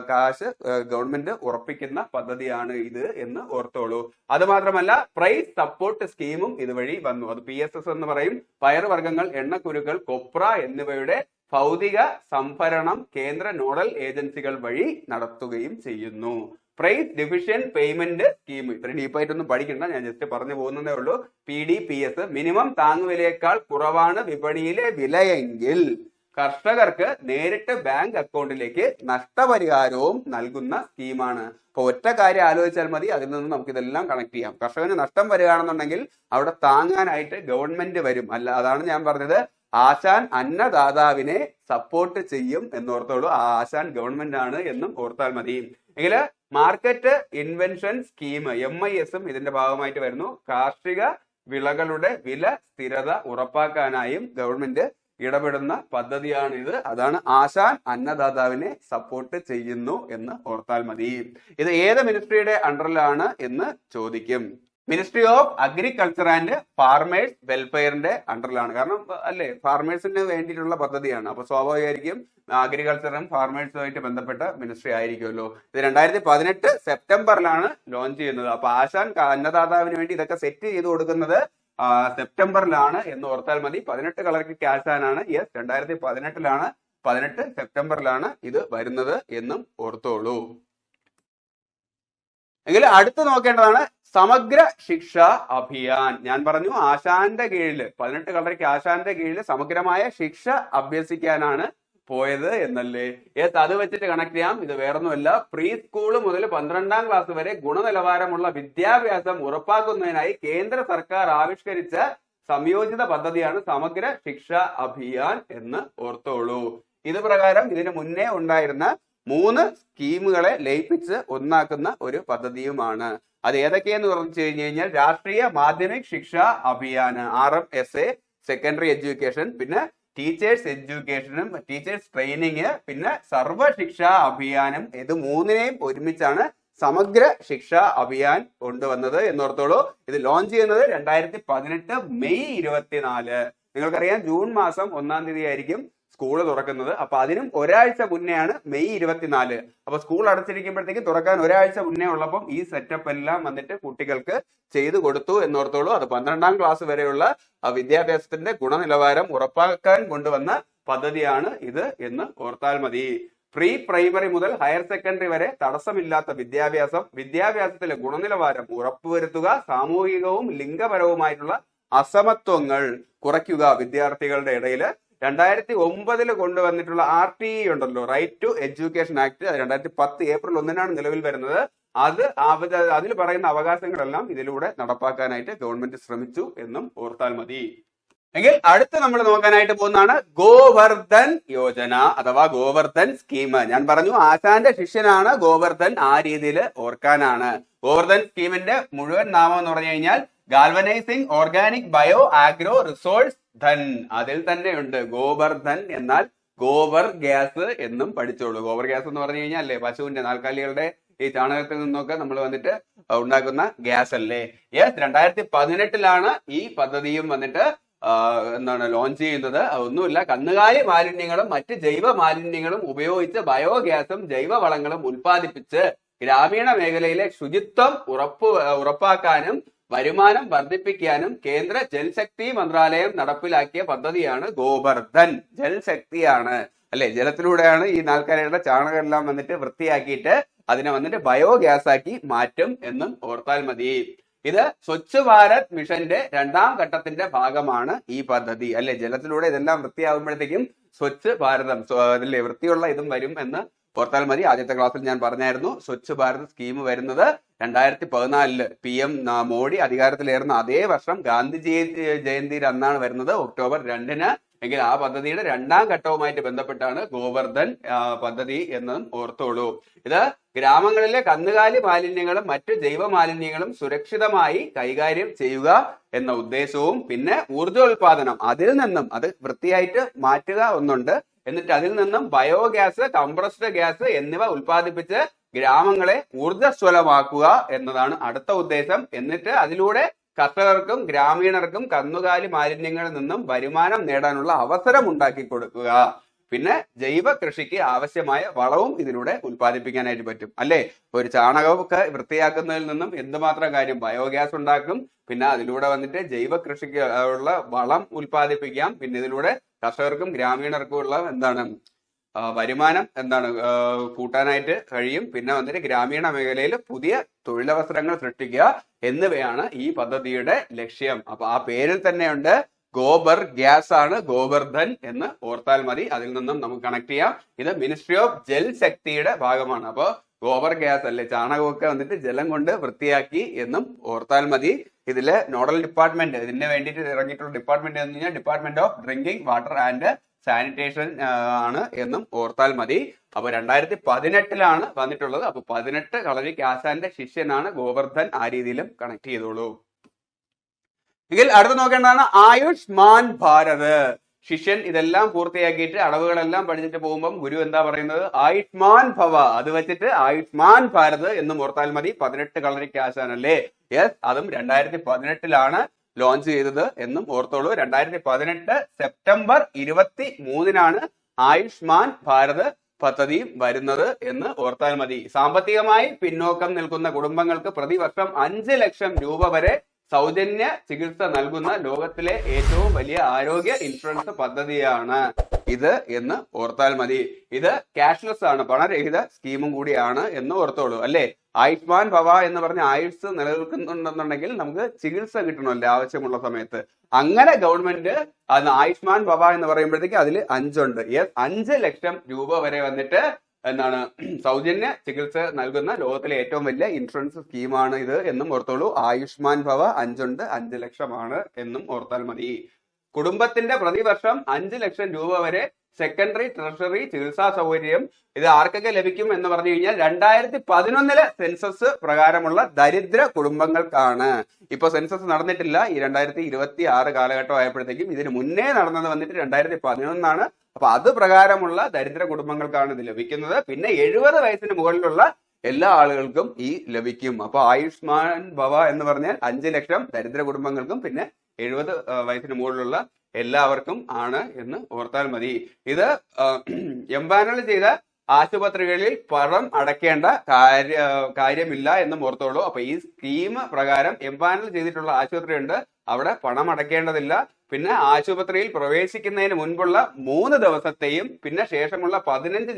കാശ് ഗവൺമെന്റ് ഉറപ്പിക്കുന്ന പദ്ധതിയാണ് ഇത് എന്ന് ഓർത്തോളൂ. അത് മാത്രമല്ല പ്രൈസ് സപ്പോർട്ട് സ്കീമും ഇതുവഴി വന്നു. അത് PSS എന്ന് പറയും. പയറുവർഗ്ഗങ്ങൾ, എണ്ണക്കുരുക്കൾ, കൊപ്ര എന്നിവയുടെ ഭൗതിക സംഭരണം കേന്ദ്ര നോഡൽ ഏജൻസികൾ വഴി നടത്തുകയും ചെയ്യുന്നു. പ്രൈസ് ഡിഫിഷ്യൻ പേയ്മെന്റ് സ്കീം ഇത്ര ഡീപ്പായിട്ടൊന്നും പഠിക്കണ്ട, ഞാൻ ജസ്റ്റ് പറഞ്ഞു പോകുന്നതേ ഉള്ളൂ. PDPS മിനിമം താങ്ങുവിലയേക്കാൾ കുറവാണ് വിപണിയിലെ വിലയെങ്കിൽ കർഷകർക്ക് നേരിട്ട് ബാങ്ക് അക്കൗണ്ടിലേക്ക് നഷ്ടപരിഹാരവും നൽകുന്ന സ്കീമാണ്. അപ്പൊ ഒറ്റ കാര്യം ആലോചിച്ചാൽ മതി, അതിൽ നിന്ന് നമുക്ക് ഇതെല്ലാം കണക്ട് ചെയ്യാം. കർഷകന് നഷ്ടം വരികയാണെന്നുണ്ടെങ്കിൽ അവിടെ താങ്ങാനായിട്ട് ഗവൺമെന്റ് വരും. അല്ല, അതാണ് ഞാൻ പറഞ്ഞത്, ആശാൻ അന്നദാതാവിനെ സപ്പോർട്ട് ചെയ്യും എന്നോർത്തോളൂ. ആ ആശാൻ ഗവൺമെന്റ് ആണ് എന്നും ഓർത്താൽ മതി. എങ്കില് മാർക്കറ്റ് ഇൻവെൻഷൻ സ്കീം MIS ഇതിന്റെ ഭാഗമായിട്ട് വരുന്നു. കാർഷിക വിളകളുടെ വില സ്ഥിരത ഉറപ്പാക്കാനായും ഗവൺമെന്റ് ഇടപെടുന്ന പദ്ധതിയാണ് ഇത്. അതാണ് ആശാൻ അന്നദാതാവിനെ സപ്പോർട്ട് ചെയ്യുന്നു എന്ന് ഓർത്താൽ മതി. ഇത് ഏത് മിനിസ്ട്രിയുടെ അണ്ടറിലാണ് എന്ന് ചോദിക്കും. Ministry of agriculture and farmers വെൽഫെയറിന്റെ അണ്ടറിലാണ്. കാരണം അല്ലെ, ഫാർമേഴ്സിന് വേണ്ടിയിട്ടുള്ള പദ്ധതിയാണ്. അപ്പൊ സ്വാഭാവികമായിരിക്കും അഗ്രികൾച്ചറും ഫാർമേഴ്സുമായിട്ട് ബന്ധപ്പെട്ട മിനിസ്ട്രി ആയിരിക്കുമല്ലോ. ഇത് 2018 സെപ്റ്റംബറിലാണ് ലോഞ്ച് ചെയ്യുന്നത്. അപ്പൊ ആശാൻ അന്നദാതാവിന് വേണ്ടി ഇതൊക്കെ സെറ്റ് ചെയ്ത് കൊടുക്കുന്നത് സെപ്റ്റംബറിലാണ് എന്ന് ഓർത്താൽ മതി. 18 കളർക്ക് ആശാനാണ്. യെസ്, 2018 18 സെപ്റ്റംബറിലാണ് ഇത് വരുന്നത് എന്നും ഓർത്തോളൂ. എങ്കിൽ അടുത്ത് നോക്കേണ്ടതാണ് സമഗ്ര ശിക്ഷ അഭിയാൻ. ഞാൻ പറഞ്ഞു ആശാന്റെ കീഴില് 18 കളർക്ക് ആശാന്റെ കീഴില് സമഗ്രമായ ശിക്ഷ അഭ്യസിക്കാനാണ് പോയത് എന്നല്ലേ. യെസ്, അത് വെച്ചിട്ട് കണക്ട് ചെയ്യാം. ഇത് വേറൊന്നുമല്ല, പ്രീ സ്കൂൾ മുതൽ 12ാം ക്ലാസ് വരെ ഗുണനിലവാരമുള്ള വിദ്യാഭ്യാസം ഉറപ്പാക്കുന്നതിനായി കേന്ദ്ര സർക്കാർ ആവിഷ്കരിച്ച സംയോജിത പദ്ധതിയാണ് സമഗ്ര ശിക്ഷ അഭിയാൻ എന്ന് ഓർത്തോളൂ. ഇത് പ്രകാരം ഇതിന് മുന്നേ ഉണ്ടായിരുന്ന 3 സ്കീമുകളെ ലയിപ്പിച്ച് ഒന്നാക്കുന്ന ഒരു പദ്ധതിയുമാണ്. അത് ഏതൊക്കെയെന്ന് പറഞ്ഞു കഴിഞ്ഞു കഴിഞ്ഞാൽ രാഷ്ട്രീയ മാധ്യമിക് ശിക്ഷ അഭിയാൻ RMSA, സെക്കൻഡറി എഡ്യൂക്കേഷൻ, പിന്നെ ടീച്ചേഴ്സ് എഡ്യൂക്കേഷനും ടീച്ചേഴ്സ് ട്രെയിനിങ്, പിന്നെ സർവശിക്ഷ അഭിയാനും. ഇത് 3നെയും ഒരുമിച്ചാണ് സമഗ്ര ശിക്ഷ അഭിയാൻ കൊണ്ടുവന്നത് എന്നോർത്തോളൂ. ഇത് ലോഞ്ച് ചെയ്യുന്നത് 2018 മെയ് 24. നിങ്ങൾക്കറിയാം ജൂൺ മാസം 1-ാം തീയതി ആയിരിക്കും സ്കൂള് തുറക്കുന്നത്. അപ്പൊ അതിനും ഒരാഴ്ച മുന്നെയാണ് മെയ് 24. അപ്പൊ സ്കൂൾ അടച്ചിരിക്കുമ്പോഴത്തേക്ക് തുറക്കാൻ ഒരാഴ്ച മുന്നേ ഉള്ളപ്പം ഈ സെറ്റപ്പ് എല്ലാം വന്നിട്ട് കുട്ടികൾക്ക് ചെയ്തു കൊടുത്തു എന്നോർത്തോളൂ. അത് 12ാം ക്ലാസ് വരെയുള്ള വിദ്യാഭ്യാസത്തിന്റെ ഗുണനിലവാരം ഉറപ്പാക്കാൻ കൊണ്ടുവന്ന പദ്ധതിയാണ് ഇത് എന്ന് ഓർത്താൽ മതി. പ്രീ പ്രൈമറി മുതൽ ഹയർ സെക്കൻഡറി വരെ തടസ്സമില്ലാത്ത വിദ്യാഭ്യാസത്തിലെ ഗുണനിലവാരം ഉറപ്പുവരുത്തുക, സാമൂഹികവും ലിംഗപരവുമായിട്ടുള്ള അസമത്വങ്ങൾ കുറയ്ക്കുക വിദ്യാർത്ഥികളുടെ ഇടയിൽ. 2009 കൊണ്ടുവന്നിട്ടുള്ള RTE ഉണ്ടല്ലോ, right to education act, 2010 April 1-നാണ് നിലവിൽ വരുന്നത്. അതിൽ പറയുന്ന അവകാശങ്ങളെല്ലാം ഇതിലൂടെ നടപ്പാക്കാനായിട്ട് ഗവൺമെന്റ് ശ്രമിച്ചു എന്നും ഓർത്താൽ മതി. എങ്കിൽ അടുത്ത് നമ്മൾ നോക്കാനായിട്ട് പോകുന്നതാണ് ഗോവർദ്ധൻ യോജന അഥവാ ഗോവർദ്ധൻ സ്കീം. ഞാൻ പറഞ്ഞു ആശാന്റെ ശിഷ്യനാണ് ഗോവർദ്ധൻ, ആ രീതിയിൽ ഓർക്കാനാണ്. ഗോവർദ്ധൻ സ്കീമിന്റെ മുഴുവൻ നാമം എന്ന് പറഞ്ഞു കഴിഞ്ഞാൽ galvanising organic bio agro resource Dhan. അതിൽ തന്നെയുണ്ട് ഗോബർധൻ എന്നാൽ ഗോബർ ഗ്യാസ് എന്നും പഠിച്ചോളൂ. ഗോബർ ഗ്യാസ് എന്ന് പറഞ്ഞു കഴിഞ്ഞാൽ അല്ലേ പശുവിന്റെ നാൽക്കാലികളുടെ ഈ ചാണകത്തിൽ നിന്നൊക്കെ നമ്മൾ വന്നിട്ട് ഉണ്ടാക്കുന്ന ഗ്യാസ് അല്ലേ. യെസ്, 2018 ഈ പദ്ധതിയും വന്നിട്ട് ലോഞ്ച് ചെയ്യുന്നത്. ഒന്നുമില്ല, കന്നുകാലി മാലിന്യങ്ങളും മറ്റ് ജൈവ മാലിന്യങ്ങളും ഉപയോഗിച്ച് ബയോഗ്യാസും ജൈവവളങ്ങളും ഉൽപ്പാദിപ്പിച്ച് ഗ്രാമീണ മേഖലയിലെ ശുചിത്വം ഉറപ്പാക്കാനും വരുമാനം വർദ്ധിപ്പിക്കാനും കേന്ദ്ര ജൽശക്തി മന്ത്രാലയം നടപ്പിലാക്കിയ പദ്ധതിയാണ് ഗോബർധൻ. ജൽശക്തിയാണ് അല്ലെ, ജലത്തിലൂടെയാണ് ഈ നാൽക്കാലികളുടെ ചാണകം എല്ലാം വന്നിട്ട് വൃത്തിയാക്കിയിട്ട് അതിനെ വന്നിട്ട് ബയോഗ്യാസ് ആക്കി മാറ്റും എന്നും ഓർത്താൽ മതി. ഇത് സ്വച്ഛ് ഭാരത് മിഷന്റെ 2ാം ഘട്ടത്തിന്റെ ഭാഗമാണ് ഈ പദ്ധതി അല്ലെ. ജലത്തിലൂടെ ഇതെല്ലാം വൃത്തിയാകുമ്പോഴത്തേക്കും സ്വച്ഛ് ഭാരതം അല്ലെ വൃത്തിയുള്ള ഇതും വരും എന്ന് ഓർത്താൽ മതി. ആദ്യത്തെ ക്ലാസ്സിൽ ഞാൻ പറഞ്ഞായിരുന്നു സ്വച്ഛ് ഭാരത് സ്കീം വരുന്നത് 2014 PM മോഡി അധികാരത്തിലേറുന്ന അതേ വർഷം ഗാന്ധി ജയന്തി അന്നാണ് വരുന്നത്. ഒക്ടോബർ 2-ന് എങ്കിൽ ആ പദ്ധതിയുടെ രണ്ടാം ഘട്ടവുമായിട്ട് ബന്ധപ്പെട്ടാണ് ഗോവർദ്ധൻ പദ്ധതി എന്നും ഓർത്തോളൂ. ഇത് ഗ്രാമങ്ങളിലെ കന്നുകാലി മാലിന്യങ്ങളും മറ്റു ജൈവ മാലിന്യങ്ങളും സുരക്ഷിതമായി കൈകാര്യം ചെയ്യുക എന്ന ഉദ്ദേശവും പിന്നെ ഊർജോൽപാദനം അതിൽ നിന്നും അത് വൃത്തിയായിട്ട് മാറ്റുക ഒന്നുണ്ട്, എന്നിട്ട് അതിൽ നിന്നും ബയോഗ്യാസ്, കംപ്രസ്ഡ് ഗ്യാസ് എന്നിവ ഉൽപ്പാദിപ്പിച്ച് ഗ്രാമങ്ങളെ ഊർജ്ജസ്വലമാക്കുക എന്നതാണ് അടുത്ത ഉദ്ദേശം. എന്നിട്ട് അതിലൂടെ കർഷകർക്കും ഗ്രാമീണർക്കും കന്നുകാലി മാലിന്യങ്ങളിൽ നിന്നും വരുമാനം നേടാനുള്ള അവസരം ഉണ്ടാക്കി കൊടുക്കുക. പിന്നെ ജൈവ കൃഷിക്ക് ആവശ്യമായ വളവും ഇതിലൂടെ ഉൽപ്പാദിപ്പിക്കാനായിട്ട് പറ്റും അല്ലെ. ഒരു ചാണകമൊക്കെ വൃത്തിയാക്കുന്നതിൽ നിന്നും എന്തുമാത്രം കാര്യം, ബയോഗ്യാസ് ഉണ്ടാക്കും, പിന്നെ അതിലൂടെ വന്നിട്ട് ജൈവ കൃഷിക്ക് ഉള്ള വളം ഉൽപ്പാദിപ്പിക്കാം, പിന്നെ ഇതിലൂടെ കർഷകർക്കും ഗ്രാമീണർക്കും ഉള്ള വരുമാനം കൂട്ടാനായിട്ട് കഴിയും. പിന്നെ വന്നിട്ട് ഗ്രാമീണ മേഖലയിൽ പുതിയ തൊഴിലവസരങ്ങൾ സൃഷ്ടിക്കുക എന്നിവയാണ് ഈ പദ്ധതിയുടെ ലക്ഷ്യം. അപ്പൊ ആ പേരിൽ തന്നെയുണ്ട് ഗോബർ ഗ്യാസ് ആണ്, ഗോവർദ്ധൻ എന്ന് ഓർത്താൽ മതി. അതിൽ നിന്നും നമുക്ക് കണക്ട് ചെയ്യാം. ഇത് മിനിസ്ട്രി ഓഫ് ജൽ ശക്തിയുടെ ഭാഗമാണ്. അപ്പൊ ഗോബർ ഗ്യാസ് അല്ലെ, ചാണകമൊക്കെ വന്നിട്ട് ജലം കൊണ്ട് വൃത്തിയാക്കി എന്നും ഓർത്താൽ മതി. ഇതിലെ നോഡൽ ഡിപ്പാർട്ട്മെന്റ്, ഇതിന് വേണ്ടിയിട്ട് ഇറങ്ങിയിട്ടുള്ള ഡിപ്പാർട്ട്മെന്റ് എന്ന് പറഞ്ഞാൽ department of drinking water and sanitation ആണ് എന്നും ഓർത്താൽ മതി. അപ്പൊ 2018 വന്നിട്ടുള്ളത്. അപ്പൊ 18 കളരി കാസാന്റെ ശിഷ്യനാണ് ഗോവർദ്ധൻ. ആ രീതിയിലും കണക്ട് ചെയ്തോളൂ. എങ്കിൽ അടുത്ത് നോക്കേണ്ടതാണ് ആയുഷ്മാൻ ഭാരത്. ശിഷ്യൻ ഇതെല്ലാം പൂർത്തിയാക്കിയിട്ട് അളവുകളെല്ലാം പഠിച്ചിട്ട് പോകുമ്പോൾ ഗുരു എന്താ പറയുന്നത്? ആയുഷ്മാൻ ഭവ. അത് വെച്ചിട്ട് ആയുഷ്മാൻ ഭാരത് എന്നും ഓർത്താൽ മതി. 18 കളരി കാശാനല്ലേ? യെസ്, അതും 2018 ലോഞ്ച് ചെയ്തത് എന്നും ഓർത്തോളൂ. 2018 സെപ്റ്റംബർ 23 ആയുഷ്മാൻ ഭാരത് പദ്ധതിയും വരുന്നത് എന്ന് ഓർത്താൽ മതി. സാമ്പത്തികമായി പിന്നോക്കം നിൽക്കുന്ന കുടുംബങ്ങൾക്ക് പ്രതിവർഷം 5 ലക്ഷം രൂപ വരെ സൗജന്യ ചികിത്സ നൽകുന്ന ലോകത്തിലെ ഏറ്റവും വലിയ ആരോഗ്യ ഇൻഷുറൻസ് പദ്ധതിയാണ് ഇത് എന്ന് ഓർത്താൽ മതി. ഇത് ക്യാഷ്ലെസ് ആണ്, പണരഹിത സ്കീമും കൂടിയാണ് എന്ന് ഓർത്തോളൂ അല്ലെ. ആയുഷ്മാൻ ഭവ എന്ന് പറഞ്ഞ ആയുസ് നിലനിൽക്കുന്നുണ്ടെന്നുണ്ടെങ്കിൽ നമുക്ക് ചികിത്സ കിട്ടണമല്ലേ ആവശ്യമുള്ള സമയത്ത്. അങ്ങനെ ഗവൺമെന്റ് ആയുഷ്മാൻ ഭവ എന്ന് പറയുമ്പോഴത്തേക്ക് അതിൽ 5 ഉണ്ട്. 5 ലക്ഷം രൂപ വരെ വന്നിട്ട് സൗജന്യ ചികിത്സ നൽകുന്ന ലോകത്തിലെ ഏറ്റവും വലിയ ഇൻഷുറൻസ് സ്കീമാണ് ഇത് എന്നും ഓർത്തോളൂ. ആയുഷ്മാൻ ഭവ 5 ഉണ്ട്, 5 ലക്ഷമാണ് എന്നും ഓർത്താൽ മതി. കുടുംബത്തിന്റെ പ്രതിവർഷം 5 ലക്ഷം രൂപ വരെ സെക്കൻഡറി ട്രഷറി ചികിത്സാ സൗകര്യം ഇത് ആർക്കൊക്കെ ലഭിക്കും എന്ന് പറഞ്ഞു കഴിഞ്ഞാൽ 2011 സെൻസസ് പ്രകാരമുള്ള ദരിദ്ര കുടുംബങ്ങൾക്കാണ്. ഇപ്പൊ സെൻസസ് നടന്നിട്ടില്ല, ഈ 2026 കാലഘട്ടം ആയപ്പോഴത്തേക്കും. ഇതിന് മുന്നേ നടന്നത് വന്നിട്ട് 2011 അപ്പൊ അത് പ്രകാരമുള്ള ദരിദ്ര കുടുംബങ്ങൾക്കാണ് ഇത് ലഭിക്കുന്നത്. പിന്നെ 70 വയസ്സിന് മുകളിലുള്ള എല്ലാ ആളുകൾക്കും ഈ ലഭിക്കും. അപ്പൊ ആയുഷ്മാൻ ഭവ എന്ന് പറഞ്ഞാൽ 5 ലക്ഷം ദരിദ്ര കുടുംബങ്ങൾക്കും പിന്നെ 70 വയസ്സിന് മുകളിലുള്ള എല്ലാവർക്കും ആണ് എന്ന് ഓർത്താൽ മതി. ഇത് എംപാനൽ ചെയ്ത ആശുപത്രികളിൽ പണം അടയ്ക്കേണ്ട കാര്യമില്ല എന്നും ഓർത്തോളൂ. അപ്പൊ ഈ സ്കീം പ്രകാരം എംപാനൽ ചെയ്തിട്ടുള്ള ആശുപത്രി ഉണ്ട്, അവിടെ പണം അടയ്ക്കേണ്ടതില്ല. പിന്നെ ആശുപത്രിയിൽ പ്രവേശിക്കുന്നതിന് മുൻപുള്ള 3 ദിവസത്തെയും പിന്നെ ശേഷമുള്ള 15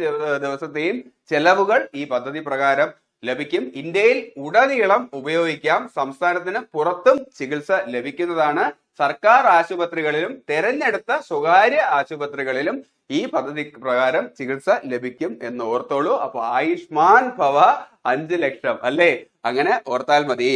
ദിവസത്തെയും ചെലവുകൾ ഈ പദ്ധതി പ്രകാരം ലഭിക്കും. ഇന്ത്യയിൽ ഉടനീളം ഉപയോഗിക്കാം. സംസ്ഥാനത്തിന് പുറത്തും ചികിത്സ ലഭിക്കുന്നതാണ്. സർക്കാർ ആശുപത്രികളിലും തെരഞ്ഞെടുത്ത സ്വകാര്യ ആശുപത്രികളിലും ഈ പദ്ധതി പ്രകാരം ചികിത്സ ലഭിക്കും എന്ന് ഓർത്തോളൂ. അപ്പൊ ആയുഷ്മാൻ ഭവ 5 ലക്ഷം അല്ലേ, അങ്ങനെ ഓർത്താൽ മതി.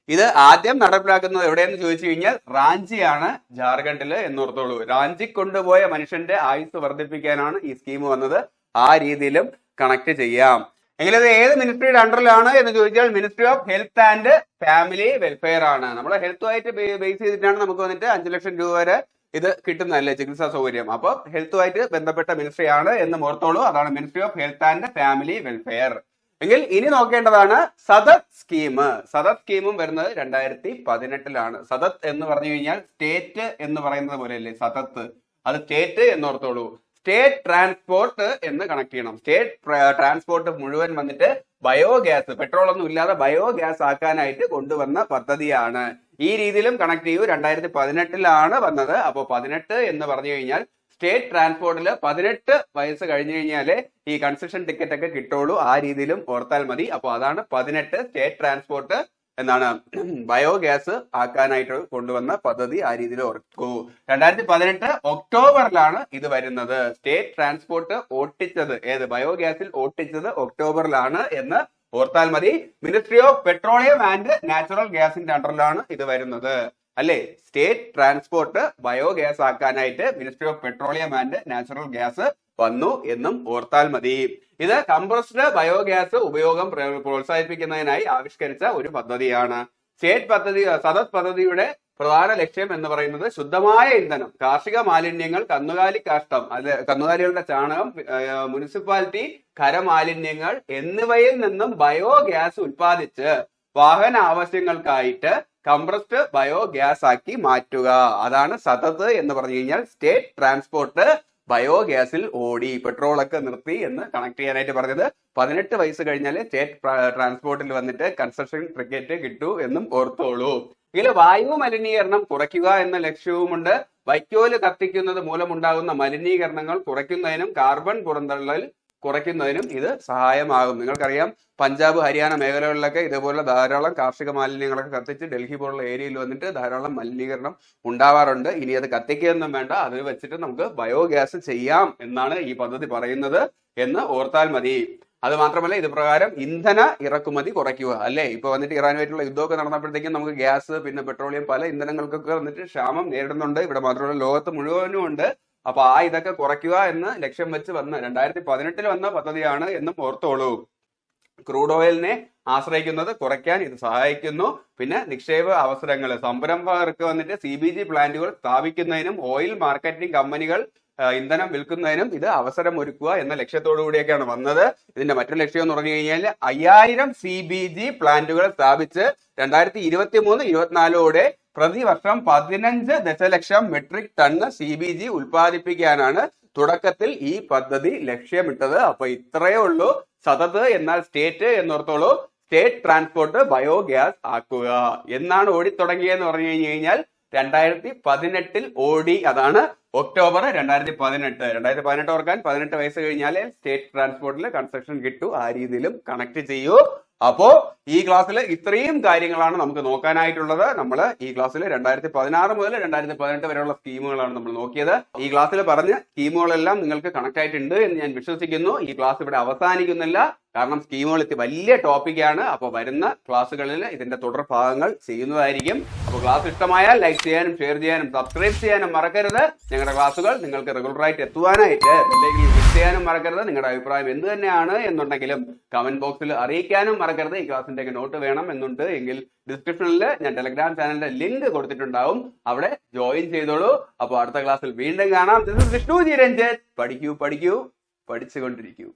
ഇത് ആദ്യം നടപ്പിലാക്കുന്നത് എവിടെയെന്ന് ചോദിച്ചു കഴിഞ്ഞാൽ റാഞ്ചിയാണ്, ജാർഖണ്ഡില് എന്നോർത്തോളൂ. റാഞ്ചി കൊണ്ടുപോയ മനുഷ്യന്റെ ആയുസ് വർദ്ധിപ്പിക്കാനാണ് ഈ സ്കീം വന്നത്. ആ രീതിയിലും കണക്ട് ചെയ്യാം. എങ്കിൽ ഇത് ഏത് മിനിസ്ട്രിയുടെ അണ്ടറിലാണ് എന്ന് ചോദിച്ചാൽ ministry of health and family welfare ആണ്. നമ്മുടെ ഹെൽത്തുമായിട്ട് ബേസ് ചെയ്തിട്ടാണ് നമുക്ക് വന്നിട്ട് 5 ലക്ഷം രൂപ വരെ ഇത് കിട്ടുന്നതല്ലേ ചികിത്സാ സൗകര്യം. അപ്പൊ ഹെൽത്തുമായിട്ട് ബന്ധപ്പെട്ട മിനിസ്ട്രി ആണ് എന്ന് ഓർത്തോളൂ. അതാണ് ministry of health and family welfare. എങ്കിൽ ഇനി നോക്കേണ്ടതാണ് സദത് സ്കീം. സദത് സ്കീമും വരുന്നത് 2018 സദത് എന്ന് പറഞ്ഞു കഴിഞ്ഞാൽ സ്റ്റേറ്റ് എന്ന് പറയുന്നത് പോലെയല്ലേ സതത്ത്, അത് സ്റ്റേറ്റ് എന്നോർത്തോളൂ. സ്റ്റേറ്റ് ട്രാൻസ്പോർട്ട് എന്ന് കണക്ട് ചെയ്യണം. സ്റ്റേറ്റ് ട്രാൻസ്പോർട്ട് മുഴുവൻ വന്നിട്ട് ബയോഗ്യാസ്, പെട്രോൾ ഒന്നും ഇല്ലാതെ ബയോഗ്യാസ് ആക്കാനായിട്ട് കൊണ്ടുവന്ന പദ്ധതിയാണ്. ഈ രീതിയിലും കണക്ട് ചെയ്യൂ. 2018 വന്നത്. അപ്പോൾ 18 എന്ന് പറഞ്ഞു കഴിഞ്ഞാൽ സ്റ്റേറ്റ് ട്രാൻസ്പോർട്ടിൽ 18 വയസ്സ് കഴിഞ്ഞു കഴിഞ്ഞാലേ ഈ കൺസെഷൻ ടിക്കറ്റ് ഒക്കെ കിട്ടുള്ളൂ. ആ രീതിയിലും ഓർത്താൽ മതി. അപ്പോൾ അതാണ് 18 സ്റ്റേറ്റ് ട്രാൻസ്പോർട്ട് ബയോഗ്യാസ് ആക്കാനായിട്ട് കൊണ്ടുവന്ന പദ്ധതി. ആ രീതിയിൽ ഓർക്കൂ. 2018 ഒക്ടോബറിലാണ് ഇത് വരുന്നത്. സ്റ്റേറ്റ് ട്രാൻസ്പോർട്ട് ഓട്ടിച്ചത് ബയോഗ്യാസിൽ ഓട്ടിച്ചത് ഒക്ടോബറിലാണ് എന്ന് ഓർത്താൽ മതി. Ministry of petroleum and natural ഗ്യാസിന്റെ അണ്ടറിലാണ് ഇത് വരുന്നത്. അല്ലെ? സ്റ്റേറ്റ് ട്രാൻസ്പോർട്ട് ബയോഗ്യാസ് ആക്കാനായിട്ട് ministry of petroleum and natural gas വന്നു എന്നും ഓർത്താൽ മതി. ഇത് കംപ്രസ്ഡ് ബയോഗ്യാസ് ഉപയോഗം പ്രോത്സാഹിപ്പിക്കുന്നതിനായി ആവിഷ്കരിച്ച ഒരു പദ്ധതിയാണ്. സ്റ്റേറ്റ് പദ്ധതി സദത് പദ്ധതിയുടെ പ്രധാന ലക്ഷ്യം എന്ന് പറയുന്നത് ശുദ്ധമായ ഇന്ധനം, കാർഷിക മാലിന്യങ്ങൾ, കന്നുകാലി കാഷ്ടം, കന്നുകാലികളുടെ ചാണകം, മുനിസിപ്പാലിറ്റി ഖരമാലിന്യങ്ങൾ എന്നിവയിൽ നിന്നും ബയോഗ്യാസ് ഉൽപ്പാദിച്ച് വാഹന ആവശ്യങ്ങൾക്കായിട്ട് കംപ്രസ്ഡ് ബയോഗ്യാസ് ആക്കി മാറ്റുക. അതാണ് സതത് എന്ന് പറഞ്ഞു കഴിഞ്ഞാൽ സ്റ്റേറ്റ് ട്രാൻസ്പോർട്ട് ബയോഗ്യാസിൽ ഓടി, പെട്രോളൊക്കെ നിർത്തി എന്ന് കണക്ട് ചെയ്യാനായിട്ട് പറഞ്ഞത്. 18 വയസ്സ് കഴിഞ്ഞാൽ സ്റ്റേറ്റ് ട്രാൻസ്പോർട്ടിൽ വന്നിട്ട് കൺസ്ട്രക്ഷൻ ടിക്കറ്റ് കിട്ടൂ എന്നും ഓർത്തോളൂ. ഇതിൽ വായു മലിനീകരണം കുറയ്ക്കുക എന്ന ലക്ഷ്യവുമുണ്ട്. വൈക്കോല് കത്തിക്കുന്നത് മൂലമുണ്ടാകുന്ന മലിനീകരണങ്ങൾ കുറയ്ക്കുന്നതിനും കാർബൺ പുറന്തള്ളൽ കുറയ്ക്കുന്നതിനും ഇത് സഹായമാകും. നിങ്ങൾക്കറിയാം, പഞ്ചാബ്, ഹരിയാന മേഖലകളിലൊക്കെ ഇതേപോലെ ധാരാളം കാർഷിക മാലിന്യങ്ങളൊക്കെ കത്തിച്ച് ഡൽഹി പോലുള്ള ഏരിയയിൽ വന്നിട്ട് ധാരാളം മലിനീകരണം ഉണ്ടാവാറുണ്ട്. ഇനി അത് കത്തിക്കുകയൊന്നും വേണ്ട, അത് വെച്ചിട്ട് നമുക്ക് ബയോഗ്യാസ് ചെയ്യാം എന്നാണ് ഈ പദ്ധതി പറയുന്നത് എന്ന് ഓർത്താൽ മതി. അത് മാത്രമല്ല, ഇത് പ്രകാരം ഇന്ധന ഇറക്കുമതി കുറയ്ക്കുക. അല്ലെ? ഇപ്പൊ വന്നിട്ട് ഇറാനുമായിട്ടുള്ള യുദ്ധമൊക്കെ നടന്നപ്പോഴത്തേക്കും നമുക്ക് ഗ്യാസ്, പിന്നെ പെട്രോളിയം, പല ഇന്ധനങ്ങൾക്കൊക്കെ വന്നിട്ട് ക്ഷാമം നേരിടുന്നുണ്ട്. ഇവിടെ മാത്രമല്ല ലോകത്ത് മുഴുവനും ഉണ്ട്. അപ്പൊ ഇതൊക്കെ കുറയ്ക്കുക എന്ന് ലക്ഷ്യം വെച്ച് വന്ന 2018 വന്ന പദ്ധതിയാണ് എന്നും ഓർത്തോളൂ. ക്രൂഡ് ഓയിലിനെ ആശ്രയിക്കുന്നത് കുറയ്ക്കാൻ ഇത് സഹായിക്കുന്നു. പിന്നെ നിക്ഷേപ അവസരങ്ങൾ, സംരംഭകർക്ക് വന്നിട്ട് CBG പ്ലാന്റുകൾ സ്ഥാപിക്കുന്നതിനും ഓയിൽ മാർക്കറ്റിംഗ് കമ്പനികൾ ഇന്ധനം വിൽക്കുന്നതിനും ഇത് അവസരം ഒരുക്കുക എന്ന ലക്ഷ്യത്തോടു കൂടിയൊക്കെയാണ് വന്നത്. ഇതിന്റെ മറ്റൊരു ലക്ഷ്യം എന്ന് പറഞ്ഞു കഴിഞ്ഞാൽ 5000 CBG പ്ലാന്റുകൾ സ്ഥാപിച്ച് 2023-24 പ്രതിവർഷം 15 ദശലക്ഷം മെട്രിക് ടണ്ണ് CBG ഉൽപ്പാദിപ്പിക്കാനാണ് തുടക്കത്തിൽ ഈ പദ്ധതി ലക്ഷ്യമിട്ടത്. അപ്പൊ ഇത്രയേ ഉള്ളൂ. സതത് എന്നാൽ സ്റ്റേറ്റ് എന്നോർത്തോളൂ. സ്റ്റേറ്റ് ട്രാൻസ്പോർട്ട് ബയോഗ്യാസ് ആക്കുക. എന്നാണ് ഓടിത്തുടങ്ങിയെന്ന് പറഞ്ഞു കഴിഞ്ഞാൽ 2018 ഓടി. അതാണ് ഒക്ടോബർ 2018. 2018 ഓർക്കാൻ 18 വയസ്സ് കഴിഞ്ഞാൽ സ്റ്റേറ്റ് ട്രാൻസ്പോർട്ടിൽ കൺസ്ട്രക്ഷൻ കിട്ടൂ. ആ രീതിയിലും കണക്ട് ചെയ്യൂ. അപ്പോ ഈ ക്ലാസ്സിൽ ഇത്രയും കാര്യങ്ങളാണ് നമുക്ക് നോക്കാനായിട്ടുള്ളത്. നമ്മൾ ഈ ക്ലാസ്സിൽ 2016 മുതൽ 2018 വരെയുള്ള സ്കീമുകളാണ് നമ്മൾ നോക്കിയത്. ഈ ക്ലാസ്സിൽ പറഞ്ഞ സ്കീമുകളെല്ലാം നിങ്ങൾക്ക് കണക്ട് ആയിട്ടുണ്ട് എന്ന് ഞാൻ വിശ്വസിക്കുന്നു. ഈ ക്ലാസ് ഇവിടെ അവസാനിക്കുന്നില്ല, കാരണം സ്കീമുകൾ വലിയ ടോപ്പിക്കാണ്. അപ്പോൾ വരുന്ന ക്ലാസ്സുകളിൽ ഇതിന്റെ തുടർ ഭാഗങ്ങൾ ചെയ്യുന്നതായിരിക്കും. അപ്പോൾ ക്ലാസ് ഇഷ്ടമായാൽ ലൈക്ക് ചെയ്യാനും ഷെയർ ചെയ്യാനും സബ്സ്ക്രൈബ് ചെയ്യാനും മറക്കരുത്. ഞങ്ങളുടെ ക്ലാസ്സുകൾ നിങ്ങൾക്ക് റെഗുലറായിട്ട് എത്തുവാനായിട്ട് ബെല്ലൈക്കൻ ക്ലിക്ക് ചെയ്യാനും മറക്കരുത്. നിങ്ങളുടെ അഭിപ്രായം എന്ത് തന്നെയാണ് എന്നുണ്ടെങ്കിലും കമന്റ് ബോക്സിൽ അറിയിക്കാനും മറക്കരുത്. ഈ ക്ലാസ്സിന്റെ നോട്ട് വേണം എന്നുണ്ട് എങ്കിൽ ഡിസ്ക്രിപ്ഷനിൽ ഞാൻ ടെലഗ്രാം ചാനലിന്റെ ലിങ്ക് കൊടുത്തിട്ടുണ്ടാവും, അവിടെ ജോയിൻ ചെയ്തോളൂ. അപ്പോൾ അടുത്ത ക്ലാസ്സിൽ വീണ്ടും കാണാം. This is Vishnu G Ranjith. പഠിക്കൂ പഠിക്കൂ, പഠിച്ചുകൊണ്ടിരിക്കൂ.